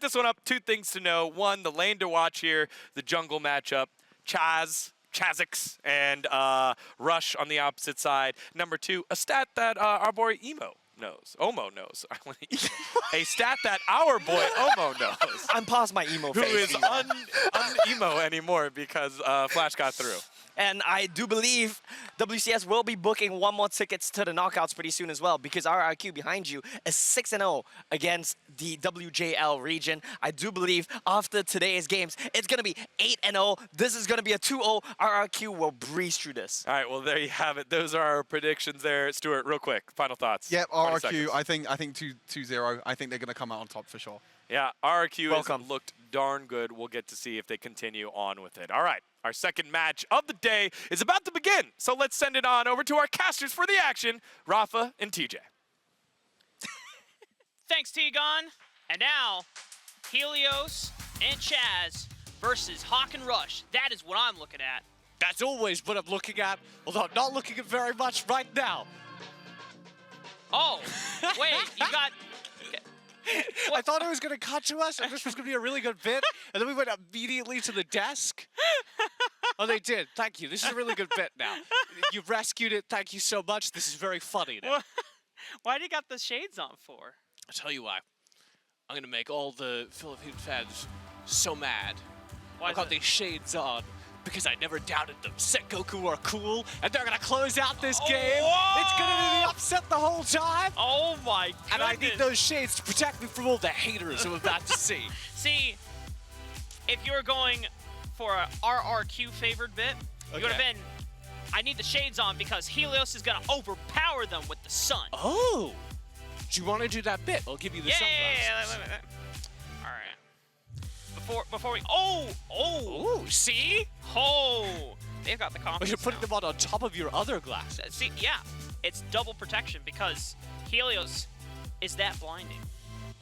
This one up, two things to know. One, the lane to watch here, the jungle matchup. Chazix and Rush on the opposite side. Number two, a stat that our boy Omo knows. A stat that our boy Omo knows. I'm past my emo Who phase. is un-emo anymore because Flash got through. And I do believe WCS will be booking one more tickets to the knockouts pretty soon as well, because RRQ behind you is 6-0 against the WJL region. I do believe after today's games, it's going to be 8-0. This is going to be a 2-0. RRQ will breeze through this. All right, well, there you have it. Those are our predictions there. Stuart, real quick, final thoughts. Yep, RRQ, I think 2-0. I think they're going to come out on top for sure. Yeah, RRQ has looked darn good. We'll get to see if they continue on with it. All right, our second match of the day is about to begin. So let's send it on over to our casters for the action, Rafa and TJ. Thanks, Qeon. And now, Helios and Chaz versus Hawk and Rush. That is what I'm looking at. That's always what I'm looking at, although I'm not looking at very much right now. Oh, wait, you got... I thought it was going to cut to us, and this was going to be a really good bit, and then we went immediately to the desk. Oh, they did. Thank you. This is a really good bit now. You rescued it. Thank you so much. This is very funny now. Why do you got the shades on for? I'll tell you why. I'm going to make all the Philippine fans so mad. I've got these shades on because I never doubted them. Sengoku are cool, and they're going to close out this game. Whoa! It's going to be the upset the whole time. Oh, my goodness. And I need those shades to protect me from all the haters I'm about to see. See, if you were going for a RRQ favored bit, you would have been, I need the shades on because Helios is going to overpower them with the sun. Oh. Do you want to do that bit? I'll give you the sunglasses. Yeah. All right. Before we... Oh, see? Oh, they've got the confidence. But you're putting them on top of your other glasses. See, yeah, it's double protection because Helios is that blinding.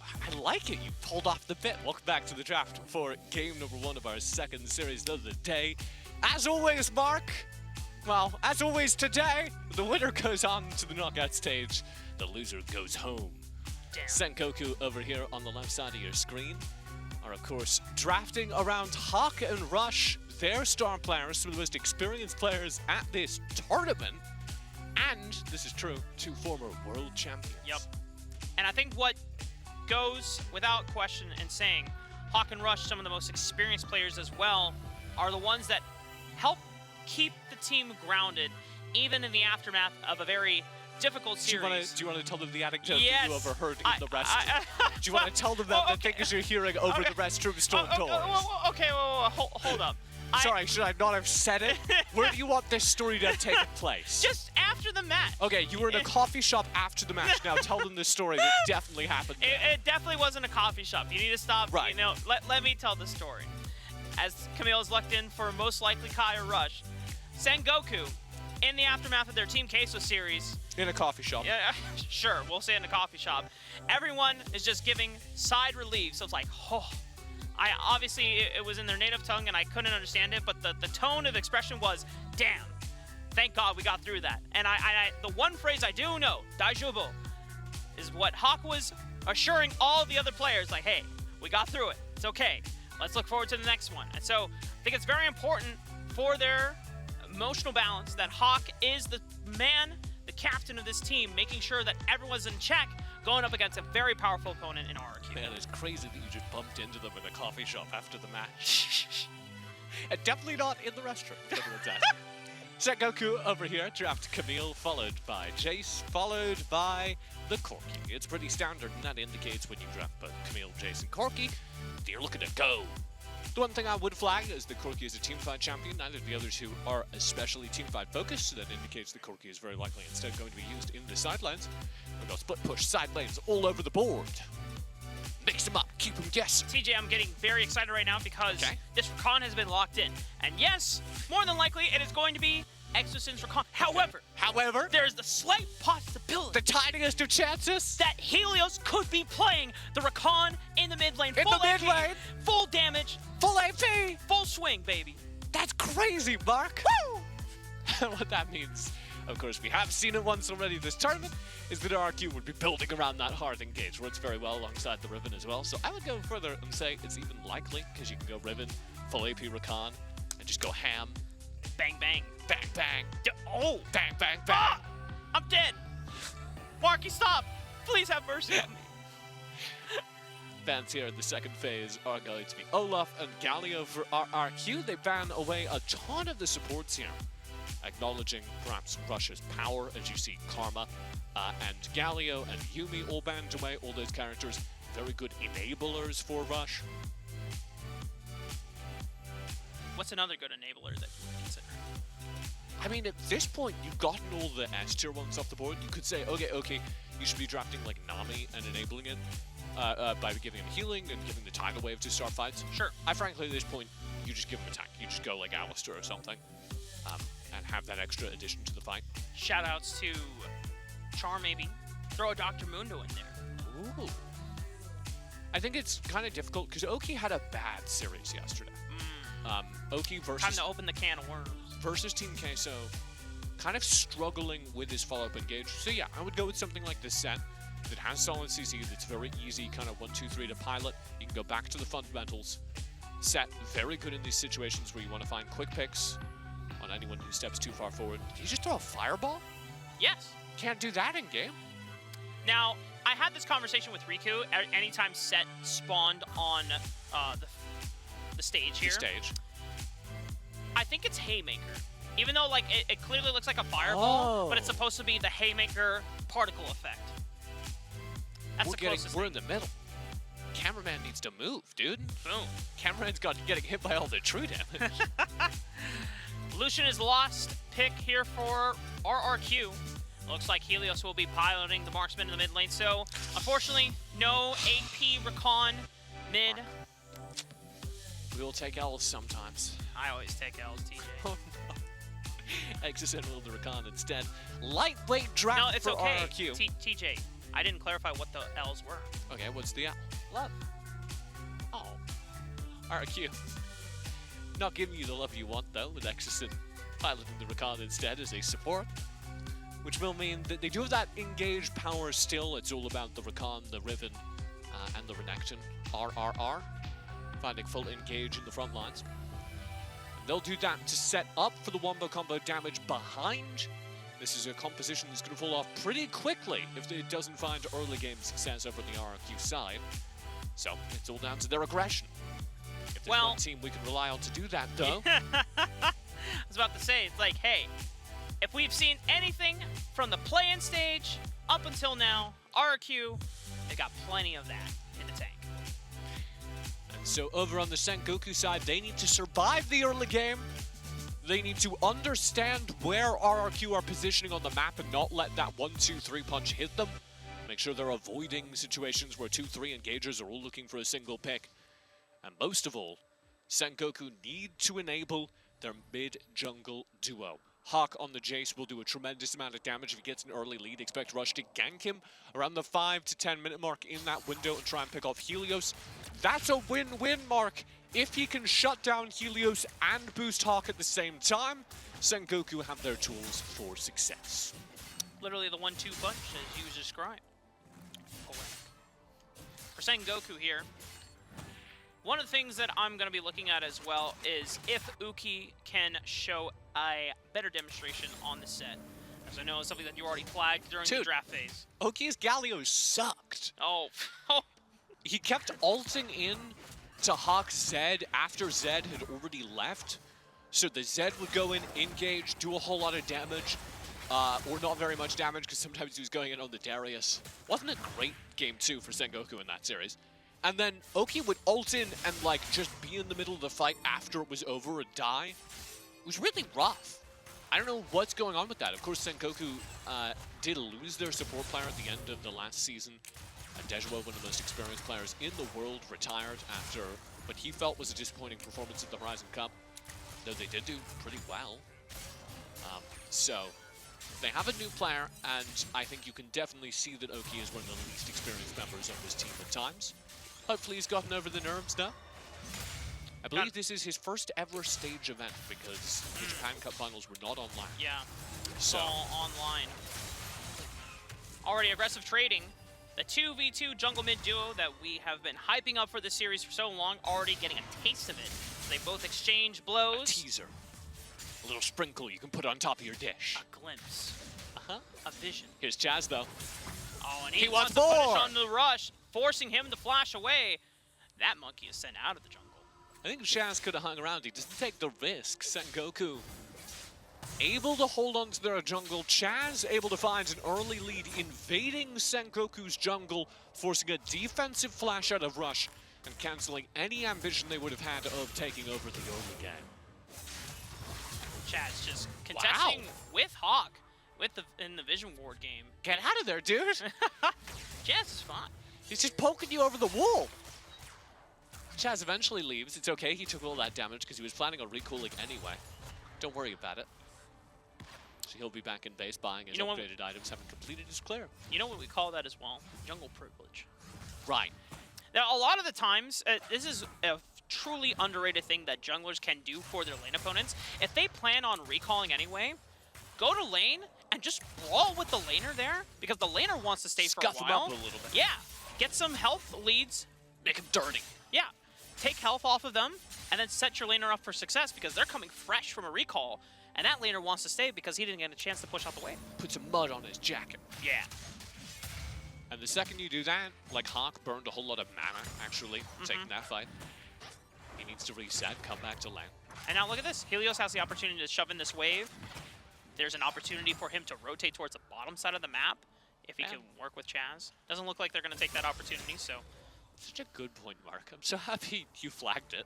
I like it. You pulled off the bit. Welcome back to the draft for game number 1 of our second series of the day. As always, Mark. Well, as always today, the winner goes on to the knockout stage. The loser goes home. Damn. Sengoku over here on the left side of your screen are, of course, drafting around Hawk and Rush, their star players, some of the most experienced players at this tournament. And, this is true, 2 former world champions. Yep. And I think what goes without question in saying, Hawk and Rush, some of the most experienced players as well, are the ones that help keep the team grounded, even in the aftermath of a very difficult series. Do you want to tell them the anecdote Yes. that you overheard in the restroom? Do you want to tell them that the things you're hearing over the restroom storm doors? Okay, hold up. Sorry, should I not have said it? Where do you want this story to have taken place? Just after the match. Okay, you were in a coffee shop after the match. Now tell them the story that definitely happened there. It definitely wasn't a coffee shop. You need to stop. Right. You know, let me tell the story. As Camille is locked in for most likely Kai or Rush, Sengoku, in the aftermath of their Team Queso series. In a coffee shop. Yeah, sure, we'll say in a coffee shop. Everyone is just giving side relief. So it's like, oh. Obviously, it was in their native tongue and I couldn't understand it, but the tone of expression was, damn, thank God we got through that. And the one phrase I do know, daijoubu, is what Hawk was assuring all the other players, like, hey, we got through it. It's okay. Let's look forward to the next one. And so I think it's very important for their emotional balance that Hawk is the man, the captain of this team, making sure that everyone's in check going up against a very powerful opponent in RRQ. Man, it's crazy that you just bumped into them in a coffee shop after the match. And definitely not in the restroom. Sengoku over here, draft Camille, followed by Jace, followed by the Corki. It's pretty standard, and that indicates when you draft both Camille, Jace, and Corki, you're looking to go. The one thing I would flag is the Corki is a teamfight champion, neither of the others who are especially teamfight focused, so that indicates the Corki is very likely instead going to be used in the side lanes. We've got split push side lanes all over the board. Mix them up, keep them guessing. TJ, I'm getting very excited right now because this Recon has been locked in. And yes, more than likely it is going to be Exosin's Recon. However, there's the slight possibility, the tiniest of chances, that Helios could be playing the Recon in the mid lane. Full damage, full AP, full swing, baby. That's crazy, Mark. Woo! What that means, of course, we have seen it once already this tournament, is that RRQ would be building around that hard engage. Works very well alongside the Riven as well. So I would go further and say it's even likely, because you can go Riven, full AP Rakan, and just go ham. Bang, bang. Bang, bang. Oh! Bang, bang, bang. Ah! I'm dead! Marky, stop! Please have mercy on me. Bans here in the second phase are going to be Olaf and Galio for RRQ. They ban away a ton of the supports here, acknowledging perhaps Rush's power, as you see Karma and Galio and Yumi all banned away. All those characters, very good enablers for Rush. What's another good enabler that you would consider? I mean, at this point, you've gotten all the S tier ones off the board. You could say, okay, you should be drafting like Nami and enabling it by giving him healing and giving the tidal wave to start fights. Sure. I frankly, at this point, you just give him attack. You just go like Alistair or something, and have that extra addition to the fight. Shoutouts to Char, maybe. Throw a Dr. Mundo in there. Ooh. I think it's kind of difficult because Oki had a bad series yesterday. Oki Time versus to open the can of worms. Team Queso, kind of struggling with his follow-up engage. So yeah, I would go with something like this set that has solid CC, that's very easy, kind of 1, 2, 3 to pilot. You can go back to the fundamentals. Set very good in these situations where you want to find quick picks on anyone who steps too far forward. Did you just throw a fireball? Yes. Can't do that in game. Now, I had this conversation with Riku anytime Set spawned on the stage here. The stage. I think it's Haymaker. Even though like it clearly looks like a fireball, but it's supposed to be the Haymaker particle effect. That's the closest We're thing. in the middle. Cameraman needs to move, dude. Boom. Cameraman's getting hit by all the true damage. Lucian is lost pick here for RRQ. Looks like Helios will be piloting the marksman in the mid lane. So, unfortunately, no AP Recon mid. We will take L's sometimes. I always take L's, TJ. Oh no. Exocet will the Rakan instead. Lightweight draft No, it's for okay. RRQ. TJ, I didn't clarify what the L's were. Okay, what's the L? Love. Oh. RRQ. Not giving you the love you want, though, with Exocet piloting the Rakan instead as a support. Which will mean that they do have that engage power still. It's all about the Rakan, the Riven, and the Renekton. RRR. Finding full engage in the front lines. And they'll do that to set up for the wombo combo damage behind. This is a composition that's going to fall off pretty quickly if it doesn't find early game success over on the RRQ side. So it's all down to their aggression. If there's one team we can rely on to do that, though. I was about to say, it's like, hey, if we've seen anything from the play-in stage up until now, RRQ, they got plenty of that in the tank. So over on the Sengoku side, they need to survive the early game. They need to understand where RRQ are positioning on the map and not let that 1, 2, 3 punch hit them. Make sure they're avoiding situations where 2, 3 engagers are all looking for a single pick. And most of all, Sengoku need to enable their mid-jungle duo. Hawk on the Jace will do a tremendous amount of damage if he gets an early lead. Expect Rush to gank him around the 5 to 10 minute mark in that window and try and pick off Helios. That's a win-win, Mark. If he can shut down Helios and boost Hawk at the same time, Sengoku have their tools for success. Literally the 1-2 punch, as you described. For Sengoku here, one of the things that I'm going to be looking at as well is if Uki can show a better demonstration on the set. As I know it's something that you already flagged during the draft phase. Oki's Galio sucked. Oh. He kept ulting in to Hawk's Zed after Zed had already left. So the Zed would go in, engage, do a whole lot of damage, or not very much damage because sometimes he was going in on the Darius. Wasn't a great game 2 for Sengoku in that series. And then Oki would ult in and like just be in the middle of the fight after it was over and die. It was really rough. I don't know what's going on with that. Of course, Sengoku did lose their support player at the end of the last season. Dejua, one of the most experienced players in the world, retired after what he felt was a disappointing performance at the Horizon Cup, though they did do pretty well. So they have a new player, and I think you can definitely see that Oki is one of the least experienced members of this team at times. Hopefully he's gotten over the nerves now. I believe this is his first ever stage event because the Japan Cup finals were not online. Yeah, it's So- all online. Already aggressive trading. The 2v2 jungle mid duo that we have been hyping up for this series for so long, already getting a taste of it. So they both exchange blows. Teaser. A little sprinkle you can put on top of your dish. A glimpse. Uh-huh. A vision. Here's Chaz, though. Oh, and He he wants wants to punish more! on the rush, forcing him to flash away. That monkey is sent out of the jungle. I think Chaz could have hung around. He doesn't take the risk. Sengoku able to hold on to their jungle. Chaz able to find an early lead, invading Sengoku's jungle, forcing a defensive flash out of Rush, and canceling any ambition they would have had of taking over the early game. Chaz just contesting with Hawk in the Vision Ward game. Get out of there, dude! Chaz is fine. He's just poking you over the wall. Chaz eventually leaves. It's okay, he took all that damage because he was planning on recalling anyway. Don't worry about it. So he'll be back in base buying his upgraded items, having completed his clear. You know what we call that as well? Jungle privilege. Right. Now, a lot of the times, this is a truly underrated thing that junglers can do for their lane opponents. If they plan on recalling anyway, go to lane and just brawl with the laner there, because the laner wants to stay Scuff for a him while. up a little bit. Yeah, get some health leads. Make him dirty. Yeah, take health off of them, and then set your laner up for success, because they're coming fresh from a recall, and that laner wants to stay because he didn't get a chance to push out the wave. Put some mud on his jacket. Yeah. And the second you do that, like Hawk burned a whole lot of mana, actually, taking that fight. He needs to reset, come back to lane. And now look at this. Helios has the opportunity to shove in this wave. There's an opportunity for him to rotate towards the bottom side of the map if he can work with Chaz. Doesn't look like they're going to take that opportunity, so... Such a good point, Mark. I'm so happy you flagged it.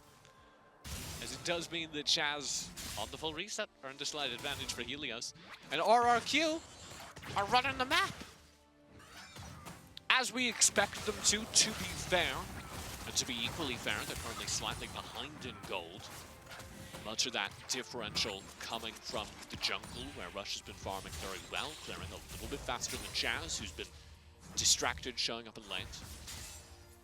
As it does mean that Chaz, on the full reset, earned a slight advantage for Helios. And RRQ are running the map. As we expect them to be fair. And to be equally fair, they're currently slightly behind in gold. Much of that differential coming from the jungle, where Rush has been farming very well, clearing a little bit faster than Chaz, who's been distracted, showing up in lanes.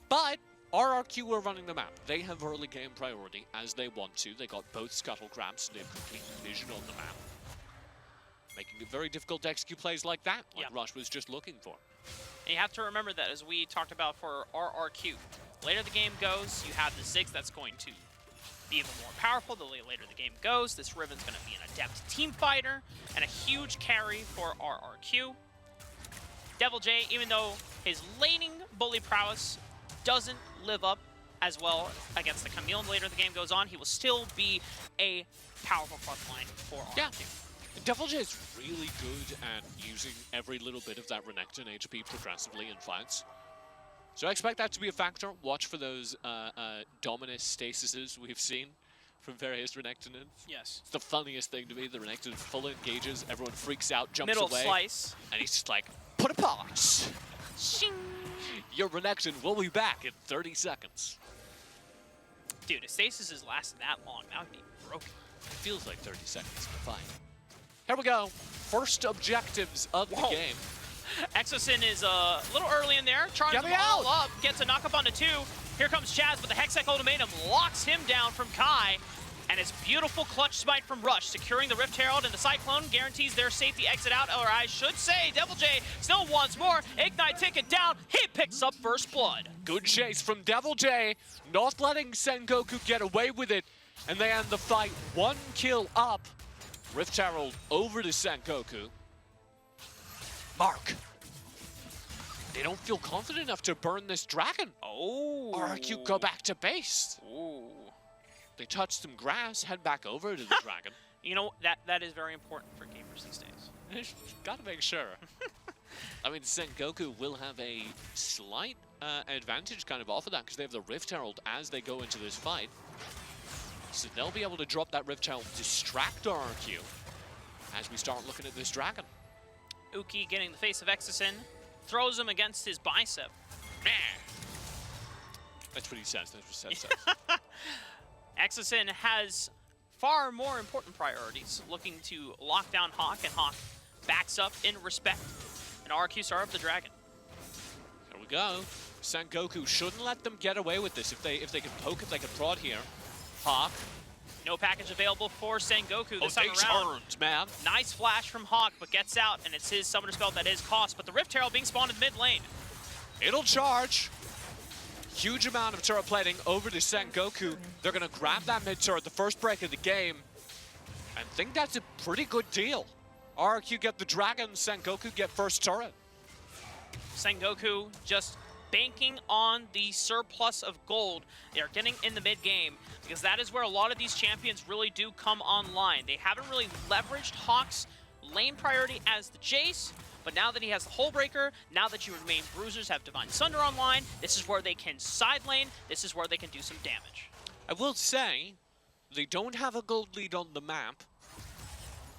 But RRQ are running the map. They have early game priority, as they want to. They got both scuttle grabs, so they have complete vision on the map. Making it very difficult to execute plays like that, like Rush was just looking for. And you have to remember that, as we talked about for RRQ. Later the game goes, you have the Ziggs that's going to be even more powerful the later the game goes. This Riven's going to be an adept team fighter and a huge carry for RRQ. Devil J, even though his laning bully prowess doesn't live up as well against the Camille later the game goes on, he will still be a powerful frontline for RRQ. Yeah. Devil J is really good at using every little bit of that Renekton HP progressively in fights. So I expect that to be a factor. Watch for those Dominus stasises we've seen from various Renektonins. Yes. It's the funniest thing to me. The Renekton full engages, everyone freaks out, jumps Middle away. slice. And he's just like, put a pause. Shing. Your Renekton will be back in 30 seconds. Dude, if stasis is lasting that long, that would be broken. It feels like 30 seconds in a fight. Here we go. First objectives of the game. Exosin is a little early in there, charges them all up, gets a knock up onto 2. Here comes Chaz, but the Hextech ultimatum locks him down from Kai. And his beautiful clutch smite from Rush, securing the Rift Herald, and the Cyclone guarantees their safety exit out, or I should say, Devil J still wants more. Ignite ticket down, he picks up first blood. Good chase from Devil J, not letting Sengoku get away with it, and they end the fight 1 kill up. Rift Herald over to Sengoku. Mark. They don't feel confident enough to burn this dragon. Oh. RRQ go back to base. Ooh. They touch some grass, head back over to the dragon. You know, that is very important for gamers these days. Gotta make sure. I mean, Sengoku will have a slight advantage kind of off of that because they have the Rift Herald as they go into this fight. So they'll be able to drop that Rift Herald, distract RRQ as we start looking at this dragon. Uki getting the face of Exosin, throws him against his bicep. That's what he says. That's what Seth says. Exosin has far more important priorities, looking to lock down Hawk, and Hawk backs up in respect. And RRQ start up the dragon. Here we go. Sengoku shouldn't let them get away with this. If they can poke, if they can prod here, Hawk. No package available for Sengoku Oh, this time they around. turned, man. Nice flash from Hawk, but gets out, and it's his summoner spell that is cost. But the Rift Herald being spawned in mid lane. It'll charge. Huge amount of turret plating over to Sengoku. They're going to grab that mid turret, the first break of the game, and think that's a pretty good deal. RRQ get the dragon, Sengoku get first turret. Sengoku just banking on the surplus of gold they are getting in the mid game, because that is where a lot of these champions really do come online. They haven't really leveraged Hawk's lane priority as the Jace, but now that he has the Hullbreaker, now that your main bruisers have Divine Sunder online, this is where they can side lane, this is where they can do some damage. I will say, they don't have a gold lead on the map,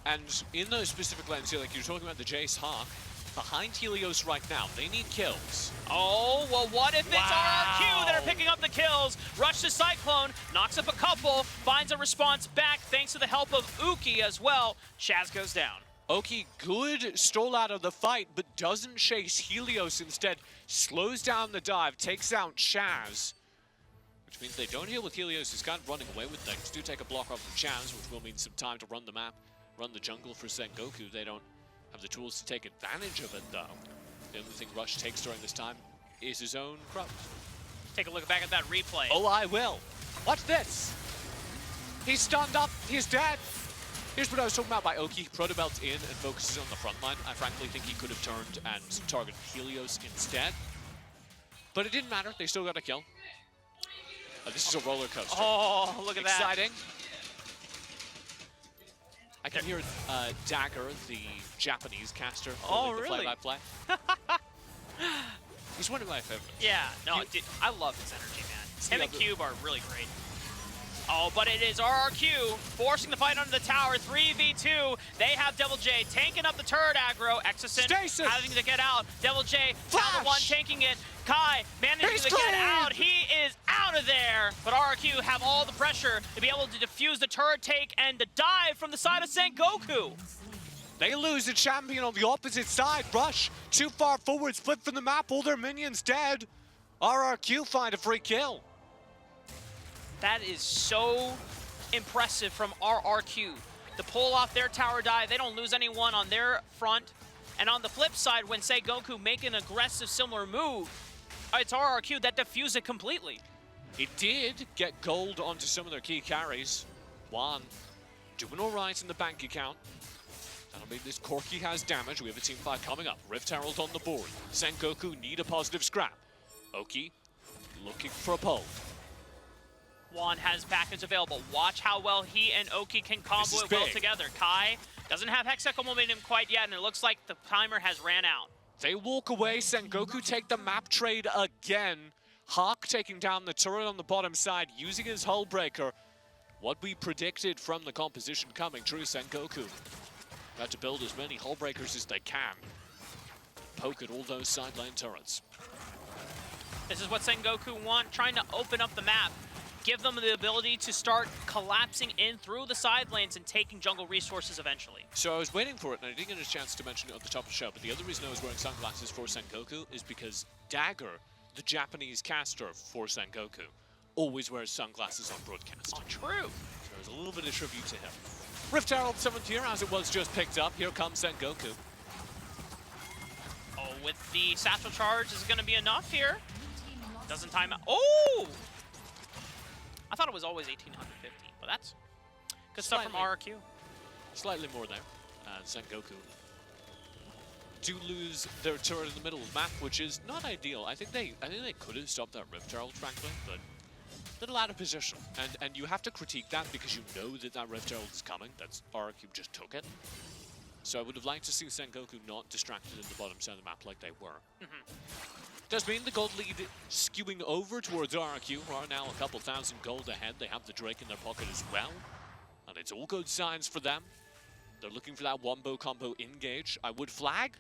and in those specific lanes here, like you're talking about the Jace Hawk, behind Helios right now, they need kills. Oh, well, what if it's RRQ that are picking up the kills? Rush to Cyclone, knocks up a couple, finds a response back thanks to the help of Uki as well. Chaz goes down. Oki, good stole out of the fight, but doesn't chase Helios, instead slows down the dive, takes out Chaz, which means they don't deal with Helios, who's kind of running away with things. Do take a block off of Chaz, which will mean some time to run the map, run the jungle for Sengoku. They don't have the tools to take advantage of it, though. The only thing Rush takes during this time is his own Crows. Take a look back at that replay. Oh, I will. Watch this. He's stunned up. He's dead. Here's what I was talking about by Oki. Protobelt's in and focuses on the front line. I frankly think he could have turned and targeted Helios instead. But it didn't matter. They still got a kill. This is a roller coaster. Oh, look at that. Exciting. I can hear Dagger, the Japanese caster. Oh, the really? Play-by-play. He's one of my favorites. Yeah, no, dude, I love his energy, man. Him and Cube are really great. Oh, but it is RRQ forcing the fight under the tower, 3v2. They have Devil J tanking up the turret aggro. Exocent Stasis. having to get out. Devil J, now the Flash. one tanking it. Kai managing He's to get clean. out. He is out of there. But RRQ have all the pressure to be able to defuse the turret take and the dive from the side of Sengoku. They lose a champion on the opposite side. Rush too far forward, split from the map, all their minions dead. RRQ find a free kill. That is so impressive from RRQ. To pull off their tower dive, they don't lose anyone on their front. And on the flip side, when Sengoku make an aggressive similar move, it's RRQ that defused it completely. It did get gold onto some of their key carries. Juan doing all right in the bank account. That'll mean this Corki has damage. We have a team fight coming up. Rift Herald on the board. Sengoku need a positive scrap. Oki looking for a pole. Juan has package available. Watch how well he and Oki can combo it well big. together. Kai doesn't have Hexecho momentum quite yet, and it looks like the timer has ran out. They walk away. Sengoku take the map trade again. Hawk taking down the turret on the bottom side, using his Hullbreaker. What we predicted from the composition coming true. Sengoku got to build as many Hullbreakers as they can. Poke at all those side lane turrets. This is what Sengoku want, trying to open up the map. Give them the ability to start collapsing in through the side lanes and taking jungle resources eventually. So I was waiting for it, and I didn't get a chance to mention it at the top of the show, but the other reason I was wearing sunglasses for Sengoku is because Dagger, the Japanese caster for Sengoku, always wears sunglasses on broadcast. Oh, true. So there's a little bit of tribute to him. Rift Herald 7th tier, as it was just picked up. Here comes Sengoku. Oh, with the satchel charge, is it going to be enough here? Doesn't time out. Oh! I thought it was always 1850, but that's good stuff from RRQ. Slightly more there. Sengoku do lose their turret in the middle of the map, which is not ideal. I think they could have stopped that Rift Herald, frankly, but a little out of position. And you have to critique that because you know that that Rift Herald is coming. That's RRQ just took it. So I would have liked to see Sengoku not distracted in the bottom side of the map like they were. Does mean the gold lead skewing over towards RRQ, who are now a couple thousand gold ahead. They have the Drake in their pocket as well. And it's all good signs for them. They're looking for that wombo combo engage. I would flag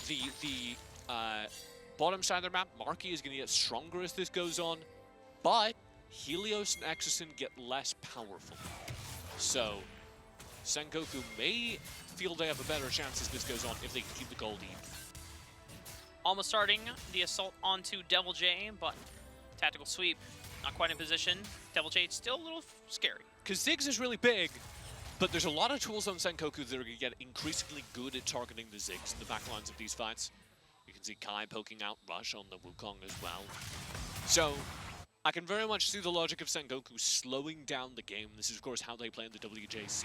the bottom side of their map. Marky is going to get stronger as this goes on. But Helios and Exocent get less powerful. So Sengoku may feel they have a better chance as this goes on if they can keep the gold even. Almost starting the assault onto Devil J, but tactical sweep not quite in position. Devil Jade still a little scary. Because Ziggs is really big, but there's a lot of tools on Sengoku that are going to get increasingly good at targeting the Ziggs in the backlines of these fights. You can see Kai poking out Rush on the Wukong as well. So I can very much see the logic of Sengoku slowing down the game. This is, of course, how they play in the WJC.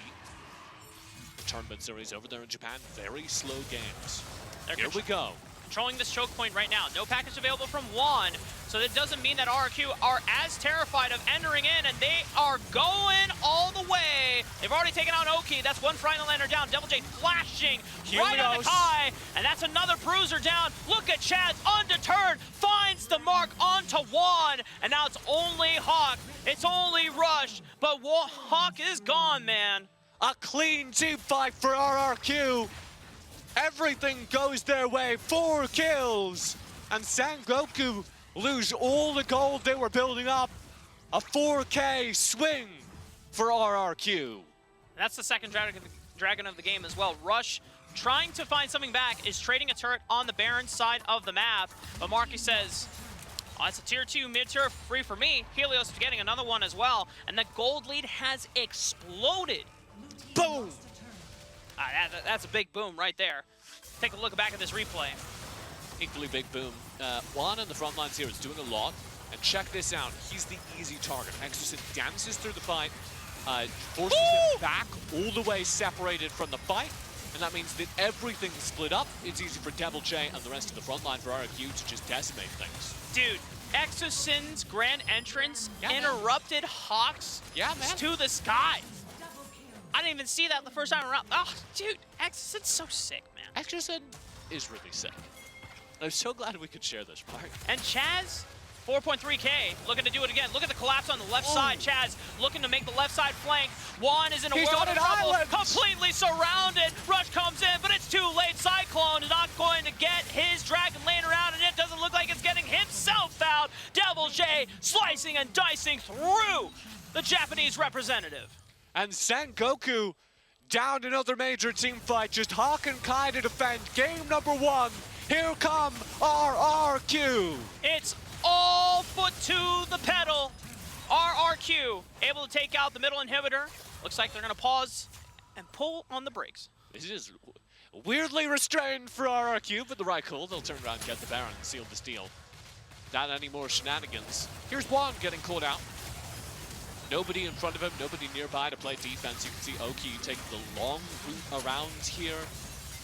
The tournament series over there in Japan, very slow games. Here we go. Controlling this choke point right now. No package available from Juan, so that doesn't mean that RRQ are as terrified of entering in, and they are going all the way. They've already taken out Oki. That's one Final Lander down. Devil Jade flashing right on the Kai, and that's another bruiser down. Look at Chaz, undeterred, finds the mark onto Juan, and now it's only Hawk. It's only Rush, but Hawk is gone, man. A clean team fight for RRQ. Everything goes their way, 4 kills, and Sengoku lose all the gold they were building up. A 4K swing for RRQ. That's the second dragon of the game as well. Rush, trying to find something back, is trading a turret on the Baron side of the map, but Marky says, oh, it's a tier 2 mid-tier free for me. Helios is getting another one as well, and the gold lead has exploded. Boom! That's a big boom right there. Take a look back at this replay. Equally big boom. Juan on the front lines here is doing a lot. And check this out. He's the easy target. Exorcist dances through the fight, forces him back all the way separated from the fight. And that means that everything's split up. It's easy for Devil J and the rest of the front line for RRQ to just decimate things. Dude, Exosin's grand entrance interrupted Hawks to the sky. I didn't even see that the first time around. Oh, dude, Exosin's so sick, man. Exorcist is really sick. I'm so glad we could share this part. And Chaz, 4.3K, looking to do it again. Look at the collapse on the left side. Chaz looking to make the left side flank. Juan is in a world of trouble, completely surrounded. Rush comes in, but it's too late. Cyclone is not going to get his dragon laying around, and it doesn't look like it's getting himself out. Devil J slicing and dicing through the Japanese representative. And Sengoku down another major team fight. Just Hawk and Kai to defend. Game number 1. Here come RRQ. It's all foot to the pedal. RRQ able to take out the middle inhibitor. Looks like they're going to pause and pull on the brakes. This is weirdly restrained for RRQ, but the right call. They'll turn around and get the Baron and seal the steal. Not any more shenanigans. Here's Juan getting caught out. Nobody in front of him, nobody nearby to play defense. You can see Oki taking the long route around here.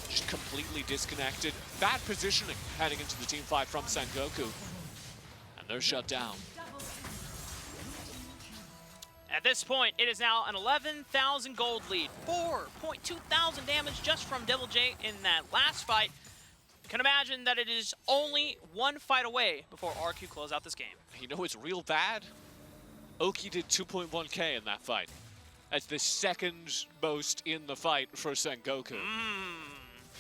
Just completely disconnected. Bad positioning heading into the team fight from Sengoku. And they're shut down. At this point, it is now an 11,000 gold lead. 4.2 thousand damage just from Devil J in that last fight. You can imagine that it is only one fight away before RQ close out this game. You know it's real bad? Oki did 2.1K in that fight. That's the second most in the fight for Sengoku.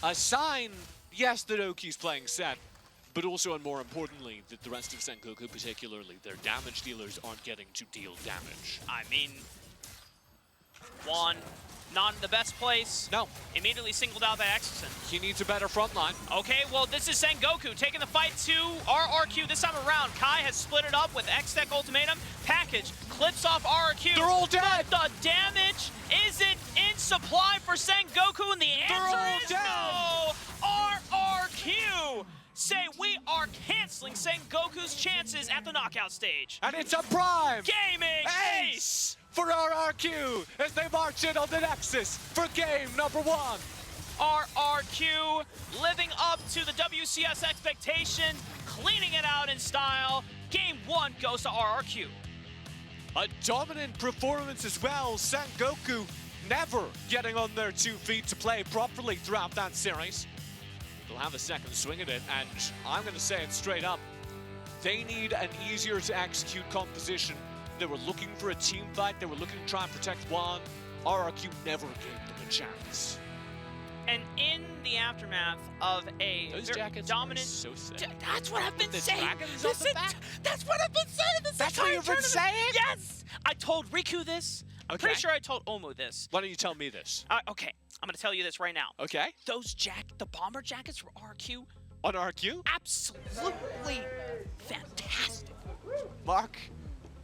A sign, yes, that Oki's playing set, but also, and more importantly, that the rest of Sengoku, particularly their damage dealers, aren't getting to deal damage. I mean, Juan, not in the best place. No. Immediately singled out by Exosin. He needs a better front line. Okay, well, this is Sengoku taking the fight to RRQ this time around. Kai has split it up with X-Tech Ultimatum. Package clips off RRQ. They're all dead. But the damage isn't in supply for Sengoku, and the answer is no. RRQ say we are canceling Sengoku's chances at the knockout stage. And it's a prime Gaming ace for RRQ as they march in on the Nexus for game number 1. RRQ living up to the WCS expectation, cleaning it out in style. Game 1 goes to RRQ. A dominant performance as well. Sengoku never getting on their 2 feet to play properly throughout that series. They'll have a second swing at it, and I'm going to say it straight up. They need an easier to execute composition. They were looking for a team fight. They were looking to try and protect Juan. RRQ never gave them a chance. And in the aftermath of a Those very jackets dominant, are so sick. That's what I've been The saying. dragons on the back? That's what I've been saying this That's what entire you've been tournament. saying? Yes, I told Riku this. I'm Okay. pretty sure I told Omu this. Why don't you tell me this? Okay, I'm gonna tell you this right now. Okay. The bomber jackets from RQ, On RQ? absolutely fantastic. Mark,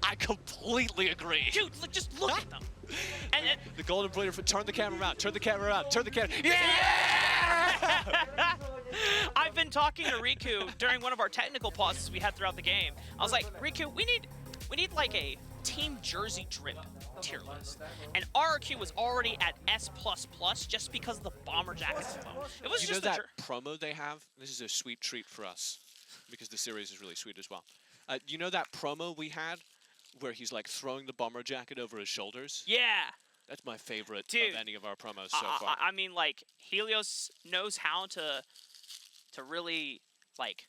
I completely agree. Dude, look, just look at them. And The golden player, turn the camera around, turn the camera around, turn the camera. Yeah! I've been talking to Riku during one of our technical pauses we had throughout the game. I was like, Riku, we need like a team jersey drip tier list. And RRQ was already at S++ just because of the bomber jackets alone. It was You just know a that promo they have? This is a sweet treat for us because the series is really sweet as well. You know that promo we had where he's like throwing the bomber jacket over his shoulders? Yeah. That's my favorite Dude, of any of our promos so far. I mean, like, Helios knows how to really, like,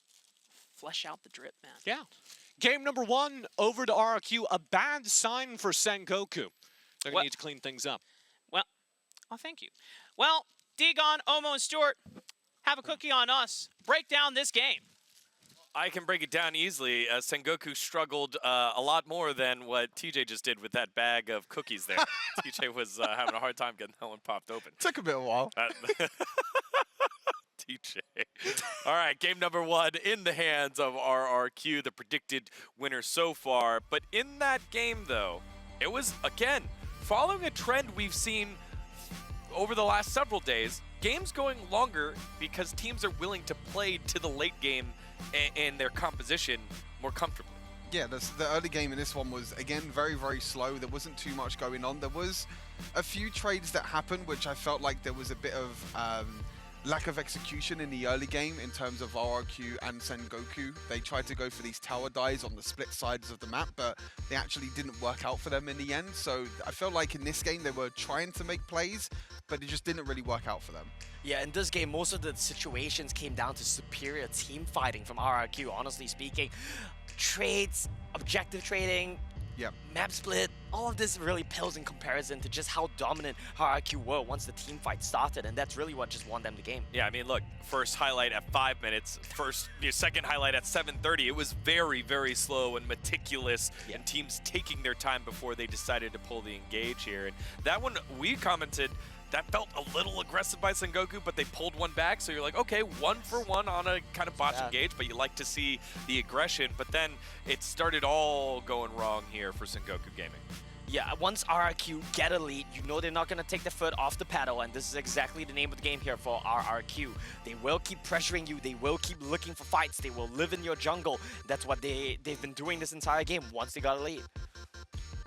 flesh out the drip, man. Yeah. Game number 1 over to RRQ. A bad sign for Sengoku. They're going to need to clean things up. Well, oh, thank you. Well, Degon, Omo, and Stuart, have a cookie on us. Break down this game. I can break it down easily. Sengoku struggled a lot more than what TJ just did with that bag of cookies there. TJ was having a hard time getting that one popped open. Took a bit of a while. TJ. All right, game number 1 in the hands of RRQ, the predicted winner so far. But in that game, though, it was, again, following a trend we've seen over the last several days, games going longer because teams are willing to play to the late game and their composition more comfortably. Yeah, the early game in this one was, again, very, very slow. There wasn't too much going on. There was a few trades that happened, which I felt like there was a bit of lack of execution in the early game in terms of RRQ and Sengoku. They tried to go for these tower dives on the split sides of the map, but they actually didn't work out for them in the end. So I felt like in this game they were trying to make plays, but it just didn't really work out for them. Yeah, in this game, most of the situations came down to superior team fighting from RRQ, honestly speaking. Trades, objective trading, Yep. map split, all of this really pales in comparison to just how dominant RRQ were once the team fight started, and that's really what just won them the game. Yeah, I mean, look, first highlight at 5 minutes, second highlight at 7:30. It was very, very slow and meticulous, and teams taking their time before they decided to pull the engage here. And that one, we commented, that felt a little aggressive by Sengoku, but they pulled one back, so you're like, okay, 1 for 1 on a kind of botch engage, but you like to see the aggression. But then it started all going wrong here for Sengoku Gaming. Yeah, once RRQ get a lead, you know they're not going to take the foot off the pedal, and this is exactly the name of the game here for RRQ. They will keep pressuring you, they will keep looking for fights, they will live in your jungle. That's what they've been doing this entire game once they got a lead.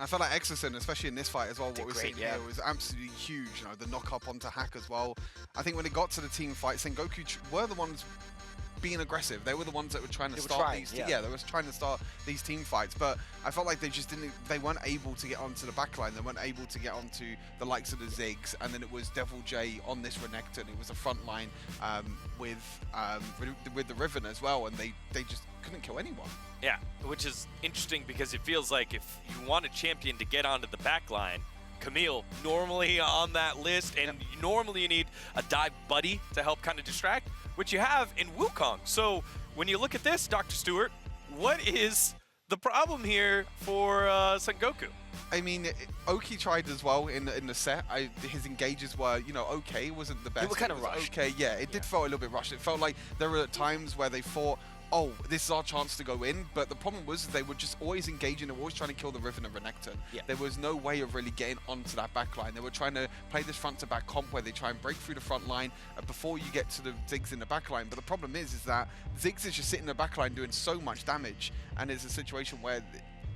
I felt like Exerson, especially in this fight as well, what we're great, seeing here was absolutely huge. You know, the knock up onto Hack as well. I think when it got to the team fight, Sengoku were the ones being aggressive. They were the ones that were trying to start these. Yeah, they were trying to start these team fights. But I felt like they just didn't. They weren't able to get onto the backline. They weren't able to get onto the likes of the Ziggs. And then it was Devil J on this Renekton. It was a front line with the Riven as well, and they just couldn't kill anyone. Yeah, which is interesting because it feels like if you want a champion to get onto the back line, Camille normally on that list, and normally you need a dive buddy to help kind of distract, which you have in Wukong. So when you look at this, Dr. Stewart, what is the problem here for Sengoku? I mean, Oki tried as well in the set. His engages were, you know, okay. It wasn't the best. They were kind of rushed. Okay, yeah, it did feel a little bit rushed. It felt like there were times where they thought, oh, this is our chance to go in. But the problem was they were just always engaging. They were always trying to kill the Riven and Renekton. Yeah. There was no way of really getting onto that back line. They were trying to play this front-to-back comp where they try and break through the front line before you get to the Ziggs in the back line. But the problem is that Ziggs is just sitting in the back line doing so much damage. And it's a situation where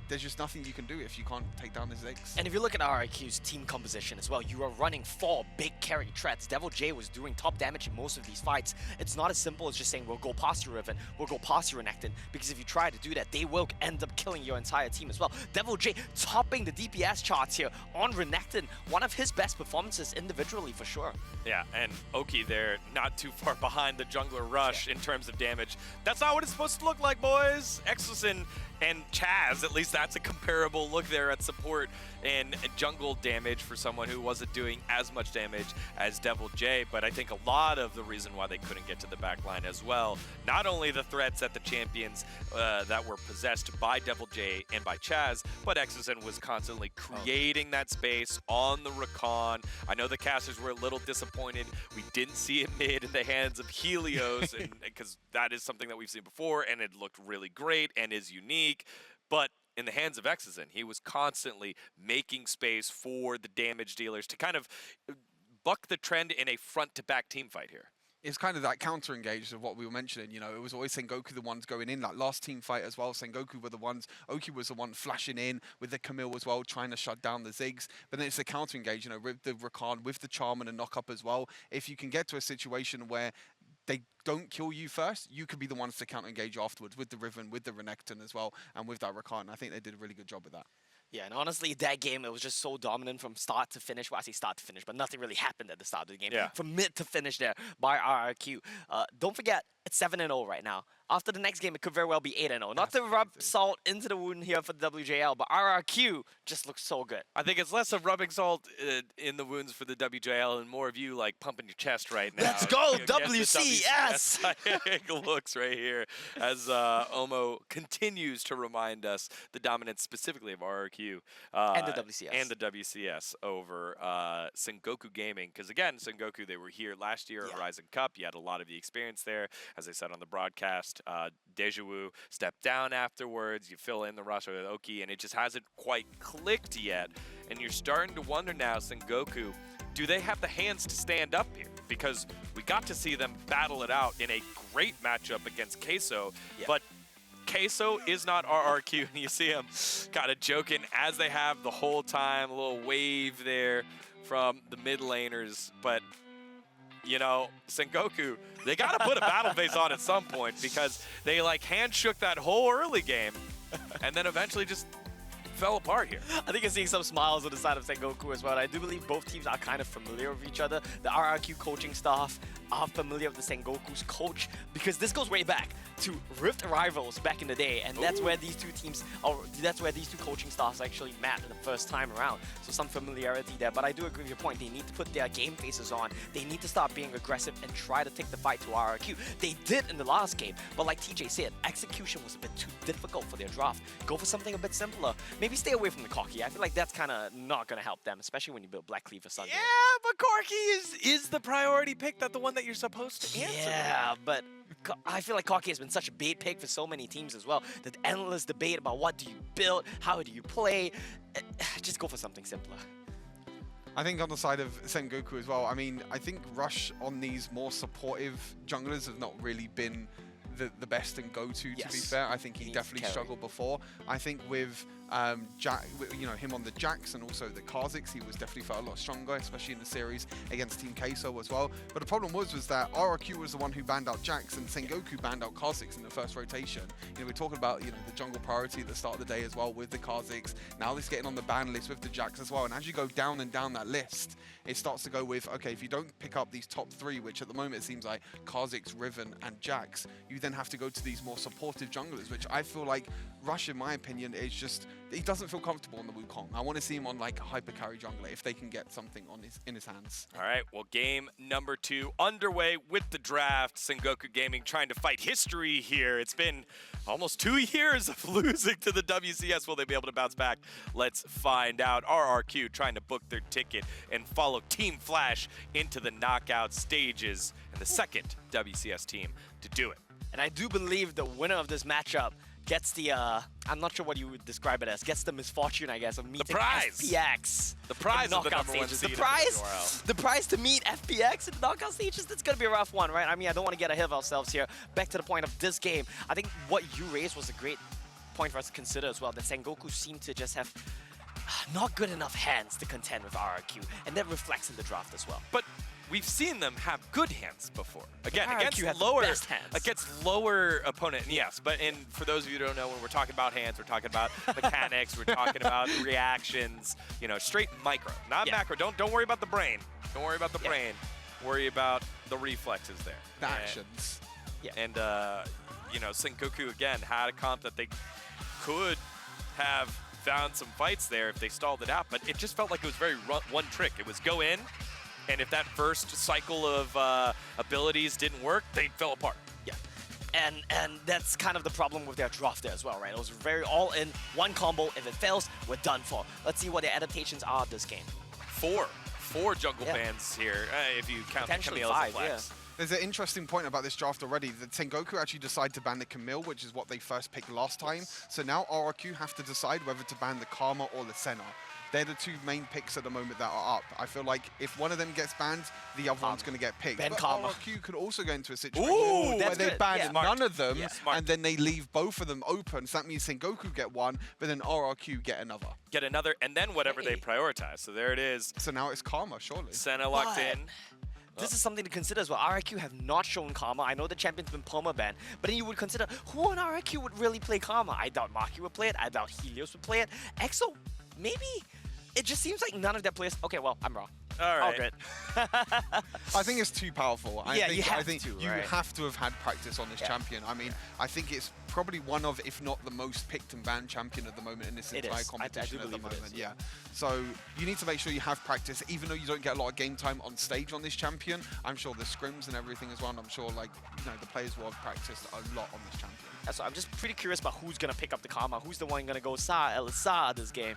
there's just nothing you can do if you can't take down the Ziggs. And if you look at RRQ's team composition as well, you are running 4 big carry threats. Devil J was doing top damage in most of these fights. It's not as simple as just saying, we'll go past your Riven, we'll go past your Renekton, because if you try to do that, they will end up killing your entire team as well. Devil J topping the DPS charts here on Renekton, one of his best performances individually for sure. Yeah, and Oki there, not too far behind the jungler Rush in terms of damage. That's not what it's supposed to look like, boys. Exelson and Chaz, at least that's a comparable look there at support and jungle damage for someone who wasn't doing as much damage as Devil J. But I think a lot of the reason why they couldn't get to the back line as well, not only the threats at the champions that were possessed by Devil J and by Chaz, but Exelson was constantly creating that space on the Rakan. I know the casters were a little disappointed. We didn't see it mid in the hands of Helios, and because that is something that we've seen before, and it looked really great and is unique. But in the hands of Exozen, he was constantly making space for the damage dealers to kind of buck the trend in a front-to-back team fight here. It's kind of that counter engage of what we were mentioning. You know, it was always Sengoku the ones going in. That last team fight as well, Sengoku were the ones. Oki was the one flashing in with the Camille as well, trying to shut down the Ziggs. But then it's the counter engage, you know, with the Rakan, with the Charm and the knock up as well. If you can get to a situation where they don't kill you first, you could be the ones to counter engage afterwards with the Riven, with the Renekton as well, and with that Rakan. I think they did a really good job with that. Yeah, and honestly, that game, it was just so dominant from start to finish. Well, I say start to finish, but nothing really happened at the start of the game. Yeah. From mid to finish there by RRQ. Don't forget, it's 7-0 right now. After the next game, it could very well be 8-0. Not to rub salt into the wound here for the WJL, but RRQ just looks so good. I think it's less of rubbing salt in the wounds for the WJL and more of you like pumping your chest right now. Let's go, You know, WCS! looks right here as Omo continues to remind us the dominance specifically of RRQ. And the WCS. And the WCS over Sengoku Gaming. Because again, Sengoku, they were here last year at Horizon Cup. You had a lot of the experience there. As I said on the broadcast, Dejawu stepped down afterwards. You fill in the roster with Oki, and it just hasn't quite clicked yet. And you're starting to wonder now, Sengoku, do they have the hands to stand up here? Because we got to see them battle it out in a great matchup against Queso, but Queso is not RRQ, and you see him kind of joking as they have the whole time, a little wave there from the mid laners, but you know, Sengoku, they got to put a battle phase on at some point because they like hand shook that whole early game and then eventually just fell apart here. I think you're seeing some smiles on the side of Sengoku as well. I do believe both teams are kind of familiar with each other. The RRQ coaching staff are familiar with the Sengoku's coach because this goes way back to Rift Rivals back in the day, and that's where these two teams, or that's where these two coaching staffs actually met the first time around. So some familiarity there, but I do agree with your point. They need to put their game faces on. They need to start being aggressive and try to take the fight to RRQ. They did in the last game, but like TJ said, execution was a bit too difficult for their draft. Go for something a bit simpler. Maybe stay away from the Corki. I feel like that's kind of not going to help them, especially when you build Black Cleaver Sunday. Yeah, but Corki is the priority pick, that the one that you're supposed to answer. Yeah, but I feel like Corki has been such a bait pick for so many teams as well. The endless debate about what do you build, how do you play. Just go for something simpler. I think on the side of Sengoku as well, I mean, I think Rush on these more supportive junglers have not really been the best and go-to be fair. I think he definitely struggled before. I think with Jack, you know, him on the Jax and also the Kha'Zix, he was definitely felt a lot stronger, especially in the series against Team Queso as well. But the problem was that RRQ was the one who banned out Jax and Sengoku banned out Kha'Zix in the first rotation. You know, we're talking about, you know, the jungle priority at the start of the day as well with the Kha'Zix. Now he's getting on the ban list with the Jax as well. And as you go down and down that list, it starts to go with, okay, if you don't pick up these top three, which at the moment it seems like Kha'Zix, Riven, and Jax, you then have to go to these more supportive junglers, which I feel like Rush, in my opinion, is just, he doesn't feel comfortable on the Wukong. I want to see him on like a hyper carry jungler if they can get something on in his hands. All right, well, game number 2 underway with the draft. Sengoku Gaming trying to fight history here. It's been almost 2 years of losing to the WCS. Will they be able to bounce back? Let's find out. RRQ trying to book their ticket and follow Team Flash into the knockout stages, and the second WCS team to do it. And I do believe the winner of this matchup gets the, I'm not sure what you would describe it as, gets the misfortune, I guess, of meeting FPX. The prize of the number 1 seed. The prize to meet FPX in the knockout stages, that's going to be a rough one, right? I mean, I don't want to get ahead of ourselves here. Back to the point of this game. I think what you raised was a great point for us to consider as well, that Sengoku seemed to just have not good enough hands to contend with RRQ, and that reflects in the draft as well. But we've seen them have good hands before. Again, against lower opponent, yes. But for those of you who don't know, when we're talking about hands, we're talking about mechanics, we're talking about reactions, you know, straight micro, not macro. Don't worry about the brain. Don't worry about the brain. Worry about the reflexes there. The actions. And you know, Sengoku again had a comp that they could have found some fights there if they stalled it out, but it just felt like it was very one trick. It was go in, and if that first cycle of abilities didn't work, they fell apart. Yeah, and that's kind of the problem with their draft there as well, right? It was very all in, one combo. If it fails, we're done for. Let's see what the adaptations are of this game. Four jungle bans here, if you count the Camille as a flex. There's an interesting point about this draft already. That Sengoku actually decided to ban the Camille, which is what they first picked last time. So now RRQ have to decide whether to ban the Karma or the Senna. They're the two main picks at the moment that are up. I feel like if one of them gets banned, the other one's going to get picked. Ban But Karma. RRQ could also go into a situation Ooh, where they good. ban Yeah. none of them, Smart. and then they leave both of them open. So that means Sengoku get one, but then RRQ get another. Get another, and then whatever they Hey. prioritize. So there it is. So now it's Karma, surely. Senna locked But- in. This is something to consider as well. RRQ have not shown Karma. I know the champion's been perma-banned, but then you would consider who on RRQ would really play Karma. I doubt Maki would play it. I doubt Helios would play it. EXO, maybe? It just seems like none of their players... Okay, well, I'm wrong. All right. All good. I think it's too powerful. Yeah, you I have think to, you right? have to have had practice on this Yeah. champion. I mean, I think it's probably one of, if not the most picked and banned champion at the moment in this It entire is. I competition do at the believe it moment. is, Yeah. So you need to make sure you have practice, even though you don't get a lot of game time on stage on this champion. I'm sure the scrims and everything as well. And I'm sure, like, the players will have practiced a lot on this champion. So I'm just pretty curious about who's going to pick up the Karma. Who's the one going to go Sa this game?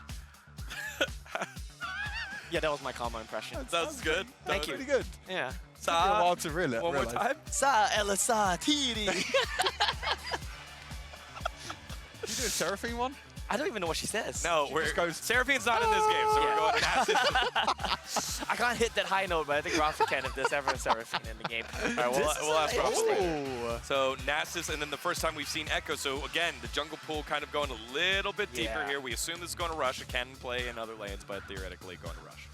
Yeah, that was my Karma impression. That's good. Thank you. Pretty good. Yeah. Took me a while to realize. One more time. Sa Tiri. You do a Seraphine one? I don't even know what she says. No, we're just goes, Seraphine's not in this game, so we're going I can't hit that high note, but I think Rafa can if there's ever a Seraphine in the game. All right, we'll ask Ross later. Ooh. So Nasus, and then the first time we've seen Echo. So again, the jungle pool kind of going a little bit deeper Yeah. here. We assume this is going to rush. It can play in other lanes, but theoretically going to rush.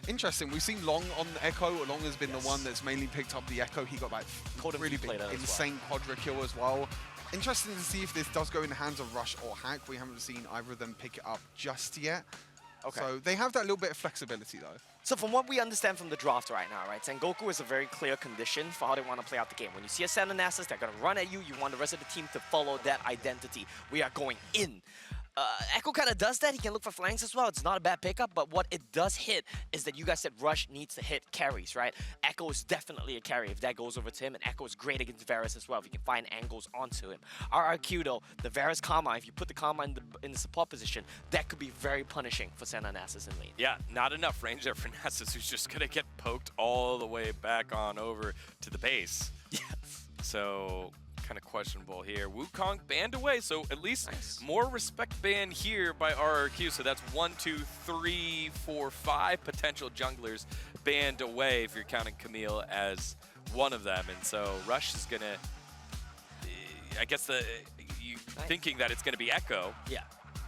Interesting. We've seen Long on the Echo. Long has been the one that's mainly picked up the Echo. He got like Totem really big, played that as well. insane quadra kill as well. Interesting to see if this does go in the hands of Rush or Hack. We haven't seen either of them pick it up just yet. Okay. So they have that little bit of flexibility though. So from what we understand from the draft right now, right, Sengoku is a very clear condition for how they want to play out the game. When you see a Senna Nasus, they're going to run at you. You want the rest of the team to follow that identity. We are going in. Echo kind of does that. He can look for flanks as well. It's not a bad pickup, but what it does hit is that you guys said Rush needs to hit carries, right? Echo is definitely a carry if that goes over to him, and Echo is great against Varus as well if you can find angles onto him. RRQ though, the Varus Karma, if you put the Karma in the support position, that could be very punishing for Senna Nasus in lane. Yeah, not enough range there for Nasus, who's just going to get poked all the way back on over to the base. Yes. So kind of questionable here. Wukong banned away, so at least Nice. more respect ban here by RRQ. So that's 1, 2, 3, 4, 5 potential junglers banned away if you're counting Camille as one of them. And so Rush is gonna, I guess thinking that it's gonna be Echo, Yeah.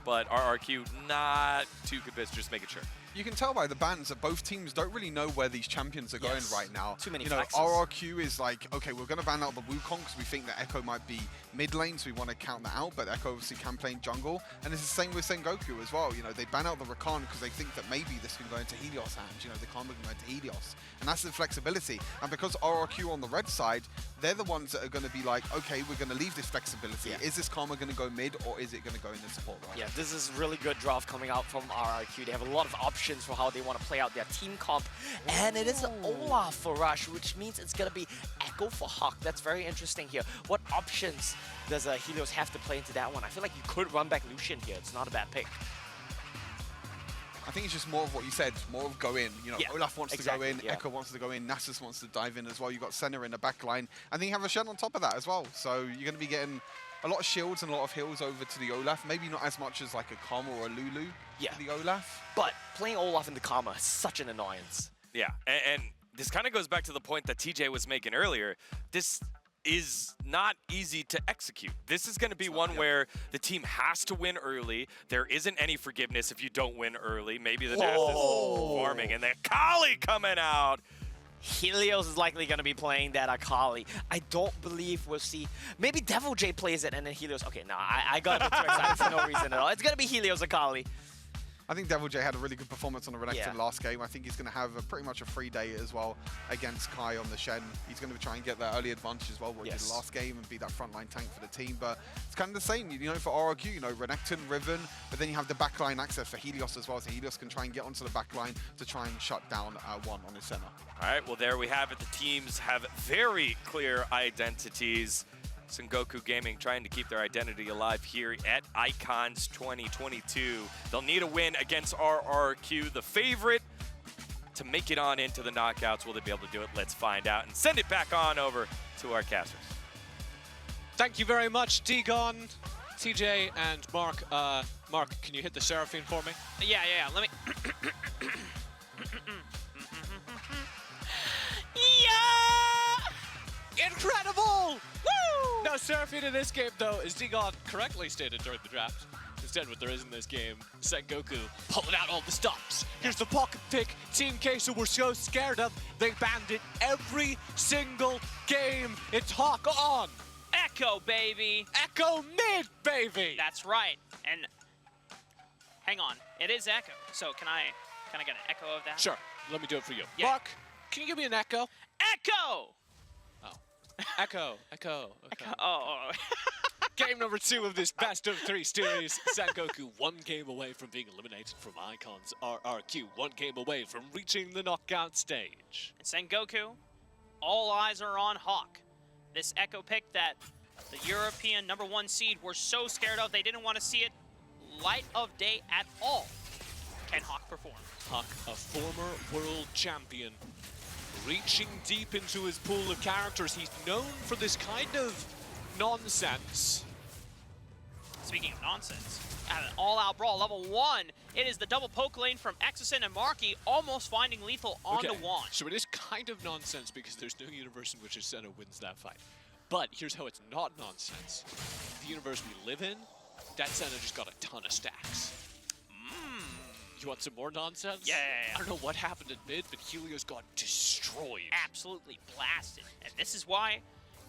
but RRQ not too convinced, just making sure. You can tell by the bans that both teams don't really know where these champions are going Yes. right now. Too many You know, flexes. RRQ is like, okay, we're going to ban out the Wukong because we think that Echo might be mid lane, so we want to count that out, but Echo obviously can play in jungle. And it's the same with Sengoku as well. You know, they ban out the Rakan because they think that maybe this can go into Helios' hands. You know, the Karma can go into Helios. And that's the flexibility. And because RRQ on the red side, they're the ones that are going to be like, okay, we're going to leave this flexibility. Yeah. Is this Karma going to go mid or is it going to go in the support role? Yeah, this is really good draft coming out from RRQ. They have a lot of options for how they want to play out their team comp. And it is Olaf for Rush, which means it's going to be Echo for Hawk. That's very interesting here. What options does Helios have to play into that one? I feel like you could run back Lucian here. It's not a bad pick. I think it's just more of what you said, more of go in. You know, Yeah, Olaf wants exactly, to go in, yeah. Echo wants to go in, Nasus wants to dive in as well. You've got Senna in the back line, and then you have a Shen on top of that as well. So you're going to be getting a lot of shields and a lot of heals over to the Olaf. Maybe not as much as like a Karma or a Lulu Yeah. for the Olaf. But playing Olaf in the Karma is such an annoyance. Yeah, and this kind of goes back to the point that TJ was making earlier. This is not easy to execute. This is going to be one where the team has to win early. There isn't any forgiveness if you don't win early. Maybe the Nasus is farming, and then Kali coming out. Helios is likely going to be playing that Akali. I don't believe we'll see. Maybe Devil J plays it and then Helios. Okay, no, I got a bit too excited for no reason at all. It's going to be Helios Akali. I think Devil J had a really good performance on the Renekton Yeah. last game. I think he's going to have pretty much a free day as well against Kai on the Shen. He's going to try and get that early advantage as well, what he did Yes. last game, and be that frontline tank for the team. But it's kind of the same, you know, for RRQ, you know, Renekton, Riven, but then you have the backline access for Helios as well, so Helios can try and get onto the backline to try and shut down one on his center. All right, well, there we have it. The teams have very clear identities. Sengoku Gaming trying to keep their identity alive here at Icons 2022. They'll need a win against RRQ, the favorite to make it on into the knockouts. Will they be able to do it? Let's find out and send it back on over to our casters. Thank you very much, Qeon, TJ, and Mark. Mark, can you hit the Seraphine for me? Yeah. Let me. Yeah! Incredible! Woo! No Seraphine in this game, though, as Qeon correctly stated during the draft. Instead, what there is in this game, Sengoku pulling out all the stops. Here's the pocket pick. Team Queso we're so scared of, they banned it every single game. It's Hawk on. Echo, baby. Echo mid, baby. That's right. And hang on, it is Echo. So can I get an echo of that? Sure, let me do it for you. Yeah. Mark, can you give me an echo? Echo! Echo. Oh. Game number 2 of this best of 3 series. Sengoku 1 game away from being eliminated from Icon's RRQ. 1 game away from reaching the knockout stage. And Sengoku, all eyes are on Hawk. This Echo pick that the European #1 seed were so scared of, they didn't want to see it light of day at all. Can Hawk perform? Hawk, a former world champion, reaching deep into his pool of characters. He's known for this kind of nonsense. Speaking of nonsense, at an all-out brawl, level 1, it is the double poke lane from Exosin and Marky, almost finding lethal onto Juan. So it is kind of nonsense because there's no universe in which a Senna wins that fight. But here's how it's not nonsense. The universe we live in, that Senna just got a ton of stacks. You want some more nonsense? Yeah. I don't know what happened in mid, but Helios got destroyed. Absolutely blasted. And this is why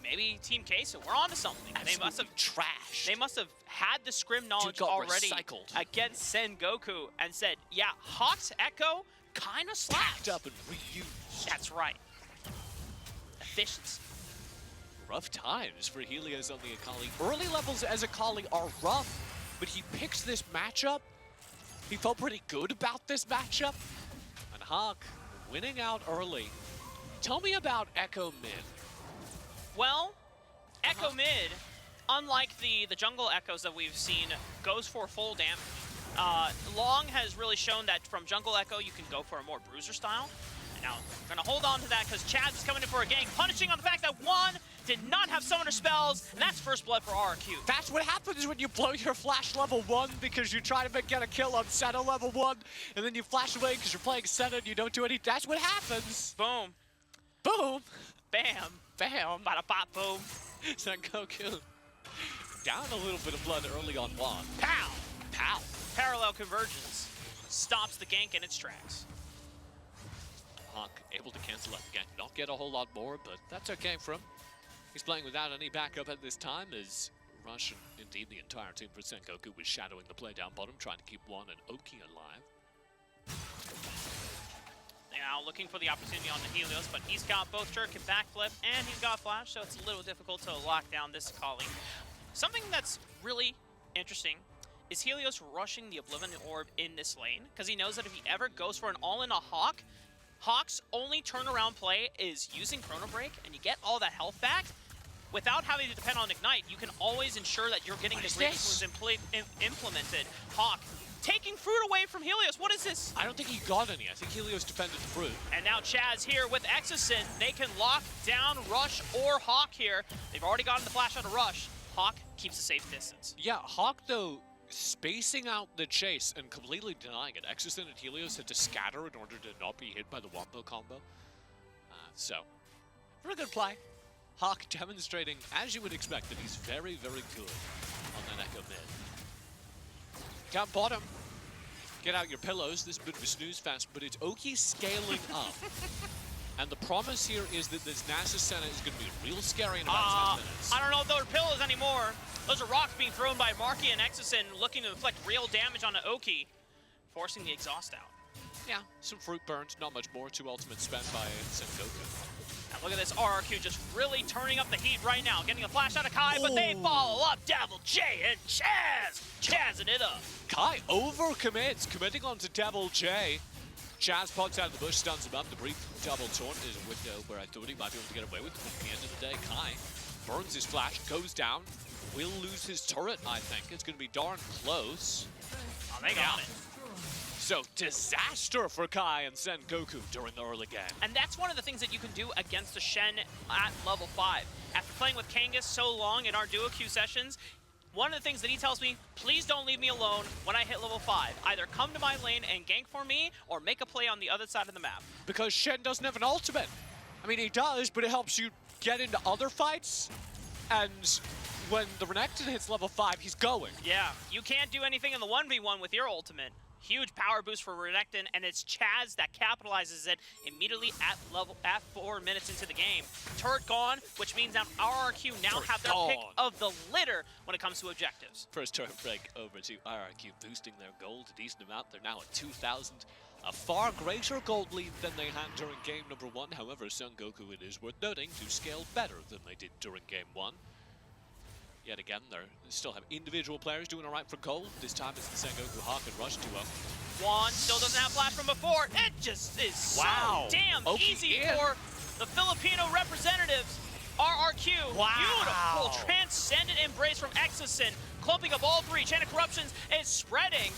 maybe Team Queso, we're onto something. Absolutely They must have trashed. They must have had the scrim knowledge got already recycled against Sengoku and said, yeah, Hawk's Echo kind of slaps. Packed up and reused. That's right. Efficiency. Rough times for Helios on the Akali. Early levels as Akali are rough, but he picks this matchup. He felt pretty good about this matchup. And Hawk winning out early. Tell me about Echo mid. Well, Echo mid, unlike the jungle Echoes that we've seen, goes for full damage. Long has really shown that from jungle Echo, you can go for a more bruiser style. And now, we're going to hold on to that because Chaz is coming in for a gank, punishing on the fact that Juan did not have summoner spells, and that's first blood for RRQ. That's what happens when you blow your flash level 1 because you try to get a kill on Senna level 1, and then you flash away because you're playing Senna and you don't do anything. That's what happens. Boom. Boom. Bam. Bam. Bada bop boom. Sengoku down a little bit of blood early on Juan. Pow. Pow. Parallel convergence stops the gank in its tracks. Hawk able to cancel out the gank. Not get a whole lot more, but that's okay for him. He's playing without any backup at this time as Rush and indeed the entire team for Sengoku was shadowing the play down bottom, trying to keep Juan and Oki alive. Now looking for the opportunity on the Helios, but he's got both jerk and backflip, and he's got flash, so it's a little difficult to lock down this Akali. Something that's really interesting is Helios rushing the Oblivion Orb in this lane, because he knows that if he ever goes for an all-in on Hawk, Hawk's only turnaround play is using Chrono Break, and you get all that health back. Without having to depend on Ignite, you can always ensure that you're getting the greatest moves implemented. Hawk taking fruit away from Helios. What is this? I don't think he got any. I think Helios defended the fruit. And now Chaz here with Exosin. They can lock down Rush or Hawk here. They've already gotten the flash out of Rush. Hawk keeps a safe distance. Yeah, Hawk, though, spacing out the chase and completely denying it. Exosin and Helios had to scatter in order to not be hit by the Wombo combo. So, very good play. Hawk demonstrating, as you would expect, that he's very, very good on that Echo mid. Down bottom, get out your pillows. This is a bit of a snooze fest, but it's Oki scaling up. And the promise here is that this Nasus Senna is going to be real scary in about 10 minutes. I don't know if those are pillows anymore. Those are rocks being thrown by Marky and Exosin, looking to inflict real damage on Oki, forcing the exhaust out. Yeah, some fruit burned, not much more. 2 ultimates spent by Sengoku. Now look at this RRQ just really turning up the heat right now. Getting a flash out of Kai, but they follow up Devil J and Chaz. Chazzing it up. Kai overcommits, committing onto Devil J. Chaz pops out of the bush, stuns him up. The brief double taunt is a window where I thought he might be able to get away with it. But at the end of the day, Kai burns his flash, goes down, will lose his turret, I think. It's going to be darn close. Oh, they got it. So disaster for Kai and Sengoku during the early game. And that's one of the things that you can do against the Shen at level 5. After playing with Kangas so long in our duo queue sessions, one of the things that he tells me, please don't leave me alone when I hit level 5. Either come to my lane and gank for me, or make a play on the other side of the map. Because Shen doesn't have an ultimate. I mean, he does, but it helps you get into other fights. And when the Renekton hits level 5, he's going. Yeah, you can't do anything in the 1v1 with your ultimate. Huge power boost for Renekton, and it's Chaz that capitalizes it immediately at 4 minutes into the game. Turret gone, which means that RRQ now have their pick of the litter when it comes to objectives. First turret break over to RRQ, boosting their gold a decent amount. They're now at 2,000. A far greater gold lead than they had during game number 1. However, Sengoku, it is worth noting, do scale better than they did during game 1. Yet again, they still have individual players doing all right for gold. This time it's the Sengoku Hawk and Rush duo. Juan still doesn't have flash from before. It just is so damn easy for the Filipino representatives. RRQ, beautiful transcendent embrace from Exosin, clumping up all 3. Chain of Corruptions is spreading,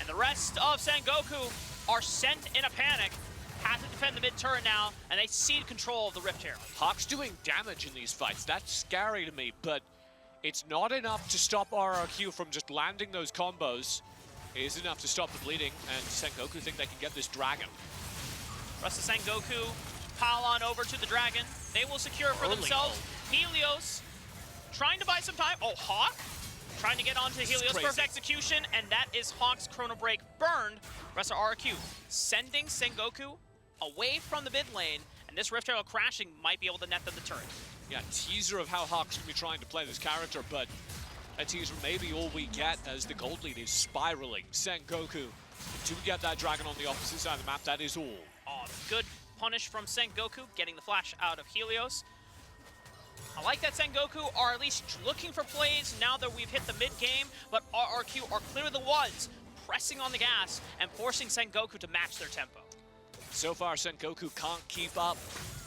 and the rest of Sengoku are sent in a panic. Have to defend the mid turret now, and they cede control of the Rift Herald. Hawk's doing damage in these fights. That's scary to me, but it's not enough to stop RRQ from just landing those combos. It is enough to stop the bleeding, and Sengoku think they can get this dragon. Rest of Sengoku pile on over to the dragon. They will secure it for themselves. Helios trying to buy some time. Oh, Hawk trying to get onto Helios. Perfect execution, and that is Hawk's Chrono Break burned. Rest of RRQ sending Sengoku away from the mid lane, and this Rift Herald crashing might be able to net them the turret. Yeah, teaser of how Hawk's going to be trying to play this character, but a teaser maybe all we get as the gold lead is spiraling. Sengoku to get that dragon on the opposite side of the map, that is all. Oh, good punish from Sengoku, getting the flash out of Helios. I like that Sengoku are at least looking for plays now that we've hit the mid-game, but RRQ are clearly the ones pressing on the gas and forcing Sengoku to match their tempo. So far, Sengoku can't keep up.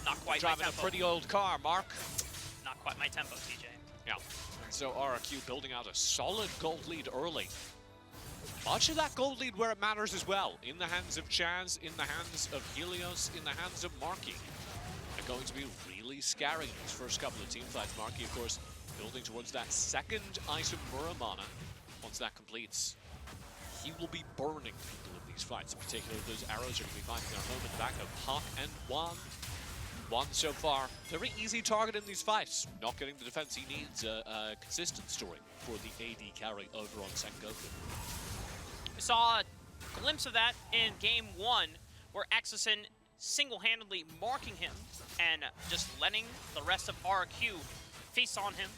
Not quite driving my tempo. a pretty old car, Mark. Not quite my tempo, TJ. Yeah. And so RRQ building out a solid gold lead early. Much of that gold lead where it matters as well. In the hands of Chaz, in the hands of Helios, in the hands of Marky. They're going to be really scary in these first couple of team fights. Marky, of course, building towards that second item Muramana. Once that completes, he will be burning people in these fights. In particular, those arrows are going to be finding their home in the back of Hawk and Juan. Juan so far, very easy target in these fights. Not getting the defense he needs. A consistent story for the AD carry over on Sengoku. We saw a glimpse of that in game 1, where Exosin single-handedly marking him and just letting the rest of RRQ feast on him.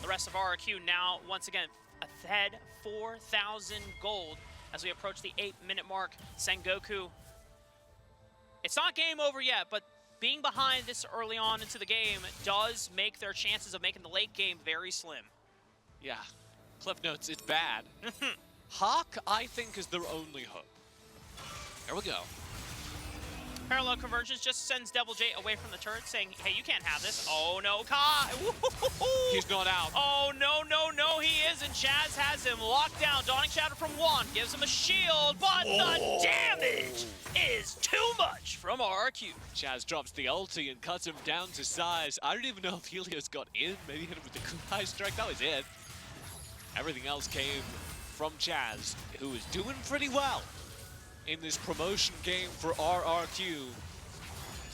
The rest of RRQ now, once again, ahead 4,000 gold as we approach the 8-minute mark. Sengoku, it's not game over yet, but being behind this early on into the game does make their chances of making the late game very slim. Yeah, Cliff Notes, it's bad. Hawk, I think, is their only hope. There we go. Parallel Convergence just sends Devil J away from the turret, saying, hey, you can't have this. Oh, no, Kai. He's not out. Oh, no, he isn't. Chaz has him locked down. Dawning Shadow from Juan gives him a shield, but the damage is too much from RRQ. Chaz drops the ulti and cuts him down to size. I don't even know if Helios got in. Maybe hit him with the Kunai strike. That was it. Everything else came from Chaz, who is doing pretty well in this promotion game for RRQ.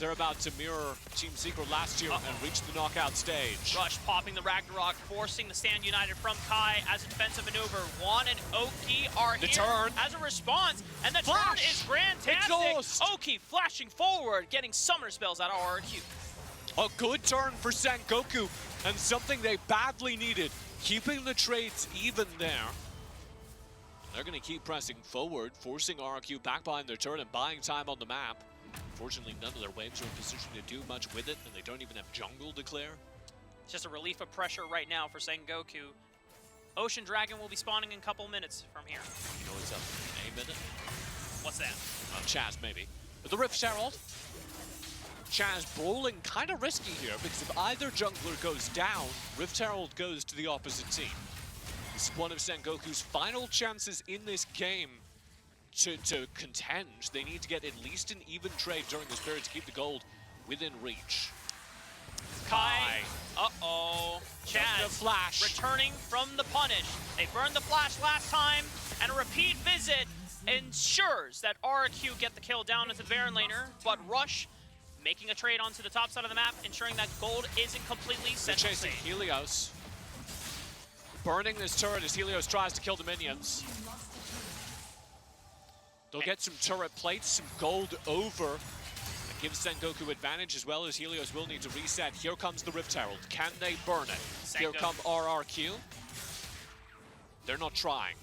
They're about to mirror Team Secret last year and reach the knockout stage. Rush popping the Ragnarok, forcing the stand united from Kai as a defensive maneuver. Juan and Oki are here turn as a response, and the Flash. turn is fantastic. Exhaust. Oki flashing forward, getting summoner spells out of RRQ. A good turn for Sengoku, and something they badly needed. Keeping the trades even there. They're going to keep pressing forward, forcing RRQ back behind their turret and buying time on the map. Unfortunately, none of their waves are in position to do much with it, and they don't even have jungle to clear. It's just a relief of pressure right now for Sengoku. Ocean Dragon will be spawning in a couple minutes from here. You know what's up in a minute? What's that? Chaz, maybe. But the Rift Herald. Chaz bowling kind of risky here, because if either jungler goes down, Rift Herald goes to the opposite team. This is one of Sengoku's final chances in this game to contend, they need to get at least an even trade during this period to keep the gold within reach. Kai. Uh-oh. Chaz flash. returning from the punish. They burned the flash last time, and a repeat visit ensures that RRQ get the kill down into the Baron laner, but Rush making a trade onto the top side of the map, ensuring that gold isn't completely They're central chasing stage. Helios. Burning this turret as Helios tries to kill the minions. They'll get some turret plates, some gold over. That gives Sengoku advantage as well as Helios will need to reset. Here comes the Rift Herald. Can they burn it? Here come RRQ. They're not trying.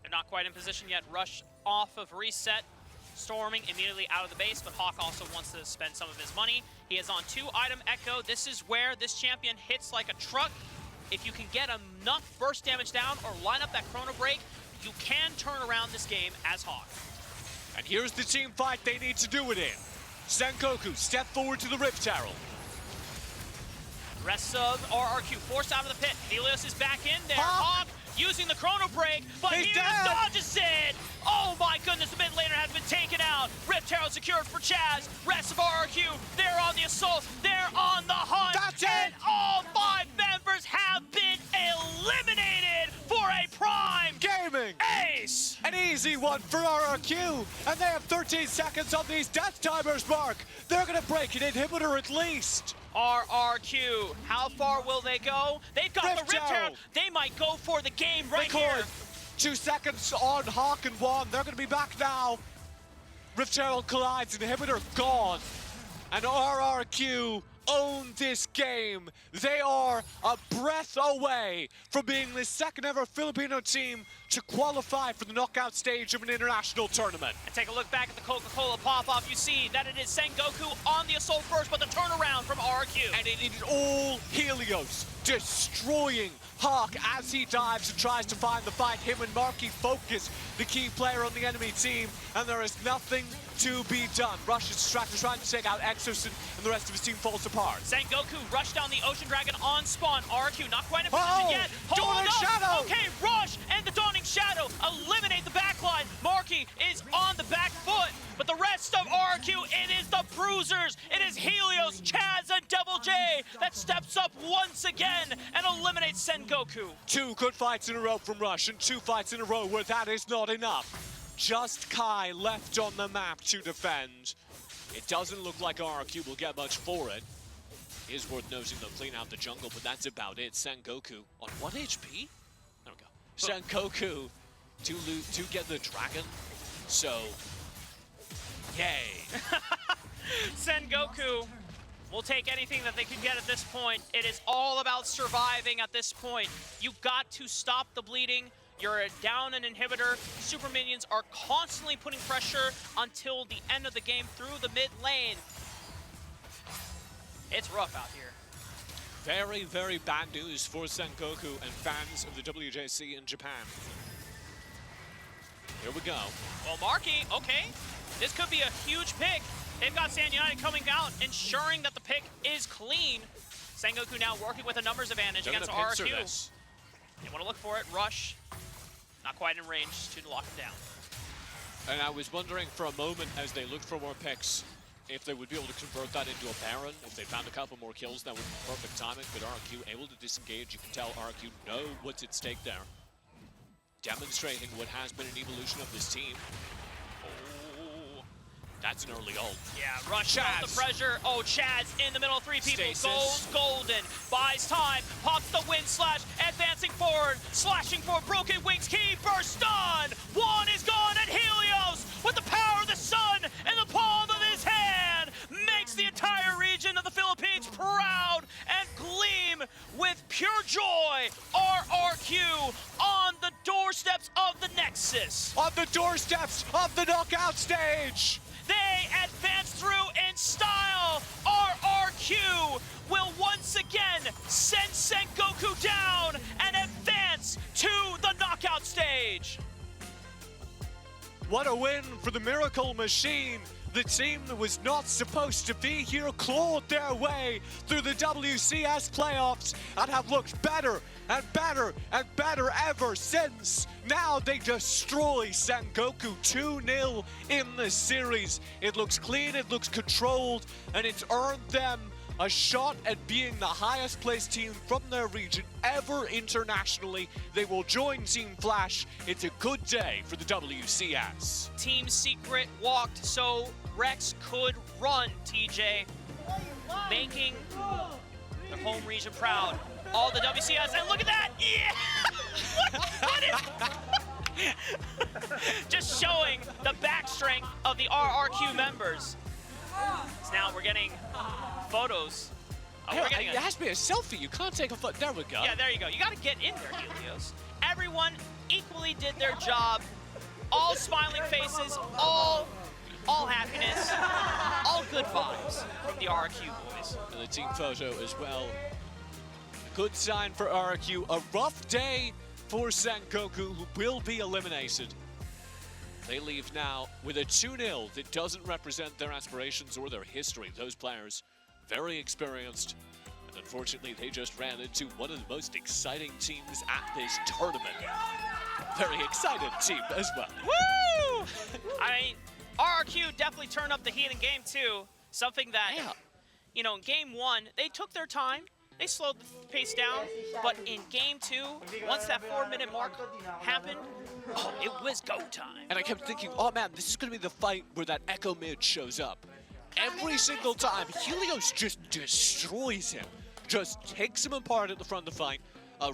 They're not quite in position yet. Rush off of reset. Storming immediately out of the base, but Hawk also wants to spend some of his money. He is on 2-item Echo. This is where this champion hits like a truck. If you can get enough burst damage down or line up that Chrono Break, you can turn around this game as Hawk. And here's the team fight they need to do it in. Sengoku, step forward to the Rift Herald. Rest of RRQ forced out of the pit. Helios is back in there. Hawk! Hawk using the Chrono Break, but He's Helios dead! dodges it! Oh my goodness, the mid laner has been taken out. Rift Herald secured for Chaz. Rest of RRQ, they're on the assault. They're on the hunt. That's it! And all 5 members have been eliminated for a prime Gaming! ace. An easy one for RRQ, and they have 13 seconds on these death timers, Mark. They're gonna break an inhibitor at least. RRQ, how far will they go? They've got the Rift Rift Herald. Herald. They might go for the game right They here. could. 2 seconds on Hawk and Juan. They're gonna be back now. Rift Herald collides, inhibitor gone. And RRQ own this game. They are a breath away from being the second ever Filipino team to qualify for the knockout stage of an international tournament. And take a look back at the Coca-Cola pop-off. You see that it is Sengoku on the assault first, but the turnaround from RRQ. And it is all Helios destroying Hawk as he dives and tries to find the fight. Him and Marky focus, the key player on the enemy team, and there is nothing to be done. Rush is distracted, trying to take out Exorcist, and the rest of his team falls apart. Sengoku rushed down the Ocean Dragon on spawn. RRQ not quite in position yet. Hold Dawning up. Shadow! Okay, Rush and the Dawning Shadow eliminate the backline. Marky is on the back foot, but the rest of RRQ, it is the Bruisers. It is Helios, Chaz, and Double J that steps up once again and eliminates Sengoku. 2 good fights in a row from Rush, and 2 fights in a row where that is not enough. Just Kai left on the map to defend. It doesn't look like RRQ will get much for it. It is worth noting they'll clean out the jungle, but that's about it. Sengoku on 1 HP? There we go. Sengoku to get the dragon. So, yay. Sengoku will take anything that they can get at this point. It is all about surviving at this point. You've got to stop the bleeding. You're down an inhibitor. Super minions are constantly putting pressure until the end of the game through the mid lane. It's rough out here. Very, very bad news for Sengoku and fans of the WJC in Japan. Here we go. Well, Marky, okay. This could be a huge pick. They've got Sand United coming out, ensuring that the pick is clean. Sengoku now working with a numbers advantage They're against gonna pincer RRQ. this. They want to look for it. Rush, not quite in range to lock it down. And I was wondering for a moment as they looked for more picks if they would be able to convert that into a Baron. If they found a couple more kills, that would be perfect timing. But RRQ able to disengage. You can tell RRQ know what's at stake there. Demonstrating what has been an evolution of this team. Oh, That's an early ult. yeah, Rush felt the pressure. Oh, Chaz in the middle of 3 people. Stasis. Goes golden, buys time, pops the wind slash, advancing forward, slashing for Broken Wings. Key burst stun. One is gone, and Helios, with the power of the sun in the palm of his hand, makes the entire region of the Philippines proud and gleam with pure joy. RRQ on the doorsteps of the Nexus. On the doorsteps of the knockout stage! They advance through in style. RRQ will once again send Sengoku down and advance to the knockout stage. What a win for the Miracle Machine. the team that was not supposed to be here clawed their way through the WCS playoffs and have looked better and better and better ever since. Now they destroy Sengoku 2-0 in the series. It looks clean, it looks controlled, and it's earned them a shot at being the highest placed team from their region ever internationally. They will join Team Flash. It's a good day for the WCS. Team Secret walked so Rex could run, TJ, making their home region proud. All the WCS, and look at that! Yeah! what is... Just showing the back strength of the RRQ members. So now we're getting photos. It has to be a selfie. You can't take a photo. There we go. Yeah, there you go. You got to get in there, Helios. Everyone equally did their job. All smiling faces, all happiness, all good vibes from the RRQ boys. And the team photo as well. Good sign for RRQ. A rough day for Sengoku, who will be eliminated. They leave now with a 2-0 that doesn't represent their aspirations or their history. Those players, very experienced, and unfortunately they just ran into one of the most exciting teams at this tournament. Very excited team as well. Woo! I mean, RRQ definitely turned up the heat in game 2. Something that, you know, in game 1, they took their time. They slowed the pace down, but in game 2, once that 4-minute mark happened, oh, it was go time. And I kept thinking, oh man, this is going to be the fight where that Echo mid shows up. Every single time, Helios just destroys him. Just takes him apart at the front of the fight.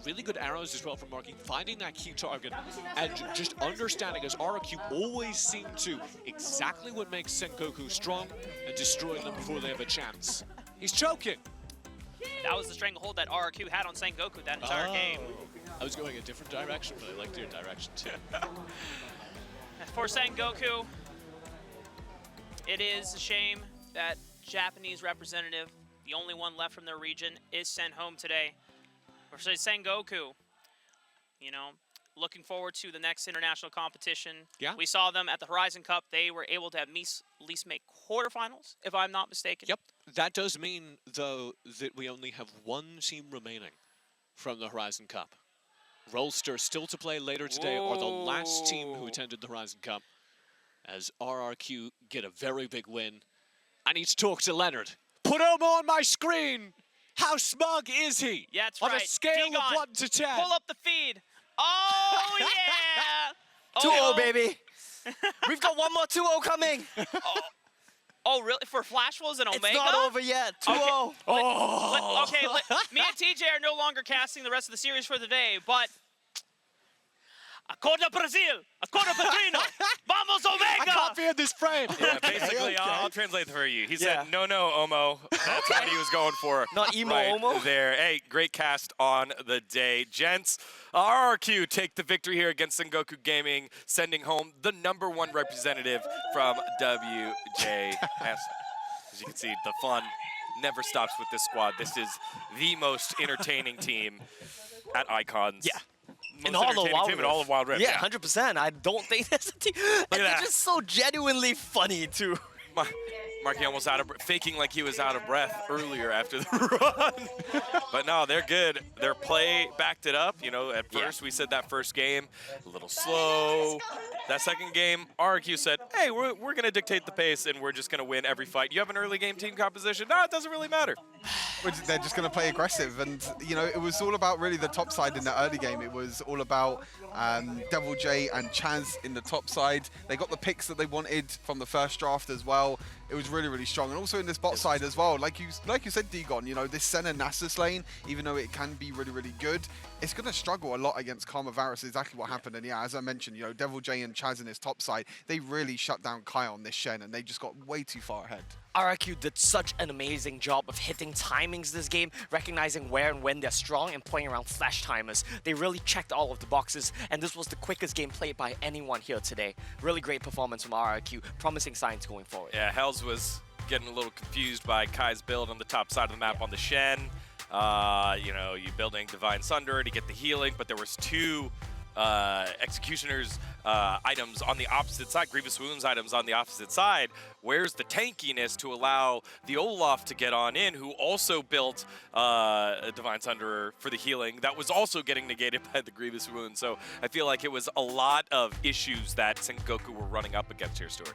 Really good arrows as well from marking, finding that key target, and just understanding, as RRQ always seem to, exactly what makes Sengoku strong and destroying them before they have a chance. He's choking. That was the stranglehold that RRQ had on Sengoku that entire game. I was going a different direction, but I liked your direction too. For Sengoku, it is a shame that Japanese representative, the only one left from their region, is sent home today. For Sengoku, you know, looking forward to the next international competition. Yeah. We saw them at the Horizon Cup. They were able to at least make quarterfinals, if I'm not mistaken. Yep. That does mean, though, that we only have one team remaining from the Horizon Cup. Rolster, still to play later today, are the last team who attended the Horizon Cup, as RRQ get a very big win. I need to talk to Leonard. Put him on my screen! How smug is he? Yeah, that's on right. On a scale Qeon, of 1 to 10. Pull up the feed. Oh, yeah! 2-0, baby. We've got one more 2-0 coming. Oh, really? For Flash Wolves and Omega? It's not over yet. 2-0. Okay, me and TJ are no longer casting the rest of the series for the day, but... Acorda Brazil! Acorda Patrino! Vamos Omega! I copied this frame. Yeah, basically, I'll translate for you. He said, no, Omo. That's what he was going for. Not emo right Omo? there. Hey, great cast on the day. Gents, RRQ take the victory here against Sengoku Gaming, sending home the #1 representative from WJS. As you can see, the fun never stops with this squad. This is the most entertaining team at Icons. Yeah. In all of Wild Rift. Yeah, 100%. I don't think that's a team. And they're just so genuinely funny, too. Marky almost out of faking like he was out of breath earlier after the run. But no, they're good. Their play backed it up. You know, at first we said that first game, a little slow. That second game, RRQ said, hey, we're going to dictate the pace and we're just going to win every fight. You have an early game team composition? No, it doesn't really matter. They're just going to play aggressive, and you know, it was all about really the top side in the early game. It was all about Devil J and Chaz in the top side. They got the picks that they wanted from the first draft as well. It was really, really strong, and also in this bot side as well. Like you said, Digon, you know, this Senna Nasus lane, even though it can be really, really good, it's going to struggle a lot against Karma Varus. Exactly what happened, and yeah, as I mentioned, you know, Devil J and Chaz in his top side, they really shut down Qeon this Shen, and they just got way too far ahead. RRQ did such an amazing job of hitting timings this game, recognizing where and when they're strong and playing around flash timers. They really checked all of the boxes, and this was the quickest game played by anyone here today. Really great performance from RRQ, promising signs going forward. Yeah, Hells was getting a little confused by Kai's build on the top side of the map on the Shen. You know, you building Divine Sunder to get the healing, but there was two Executioners items on the opposite side, Grievous Wounds items on the opposite side, where's the tankiness to allow the Olaf to get on in, who also built a Divine Thunderer for the healing that was also getting negated by the Grievous Wounds. So I feel like it was a lot of issues that Sengoku were running up against here, Stuart.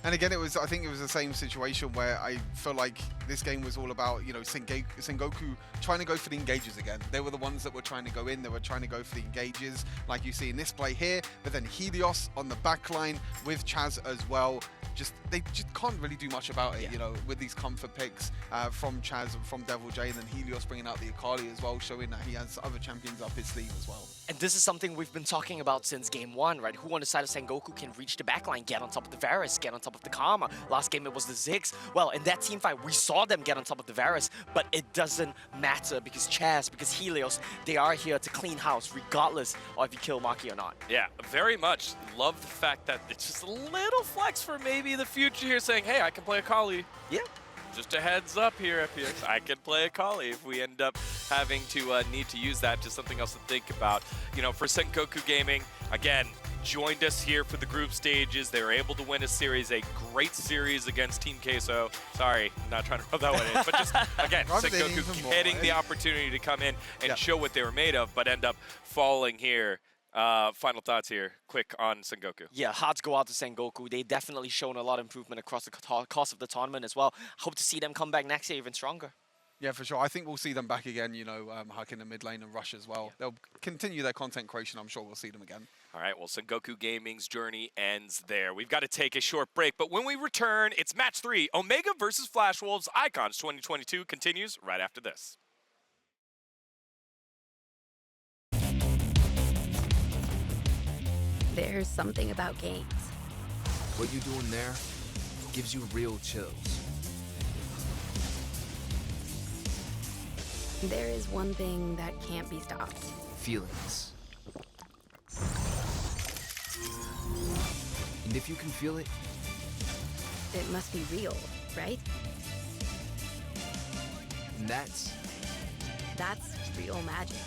And again, I think it was the same situation where I feel like this game was all about, you know, Sengoku trying to go for the engages again. They were the ones that were trying to go in, they were trying to go for the engages, like you see in this play here, but then Helios on the back line with Chaz as well. They just can't really do much about it, you know, with these comfort picks from Chaz and from Devil J, and then Helios bringing out the Akali as well, showing that he has other champions up his sleeve as well. And this is something we've been talking about since game 1, right? Who on the side of Sengoku can reach the backline, get on top of the Varus, get on top of the Karma. Last game it was the Ziggs. Well, in that team fight, we saw them get on top of the Varus, but it doesn't matter because Chaz, because Helios, they are here to clean house regardless of if you kill Maki or not. Yeah, very much. Love the fact that it's just a little flex for maybe the future here, saying, hey, I can play Akali. Yeah. Just a heads up here, FPX. I can play Akali if we end up having to need to use that. Just something else to think about. You know, for Sengoku Gaming, again, joined us here for the group stages. They were able to win a series, a great series against Team Queso. Sorry, I'm not trying to rub that one in. But just, again, Sengoku getting the opportunity to come in and show what they were made of, but end up falling here. Final thoughts here, quick on Sengoku. Yeah, hearts go out to Sengoku. They definitely shown a lot of improvement across the course of the tournament as well. Hope to see them come back next year even stronger. Yeah, for sure. I think we'll see them back again, you know, Huck in the mid lane and Rush as well. They'll continue their content creation. I'm sure we'll see them again. All right, well, Sengoku Gaming's journey ends there. We've got to take a short break, but when we return, it's match 3. Omega versus Flash Wolves Icons 2022 continues right after this. There's something about games. What you doing there gives you real chills. There is one thing that can't be stopped. Feelings. And if you can feel it, It must be real, right? and that's That's real magic.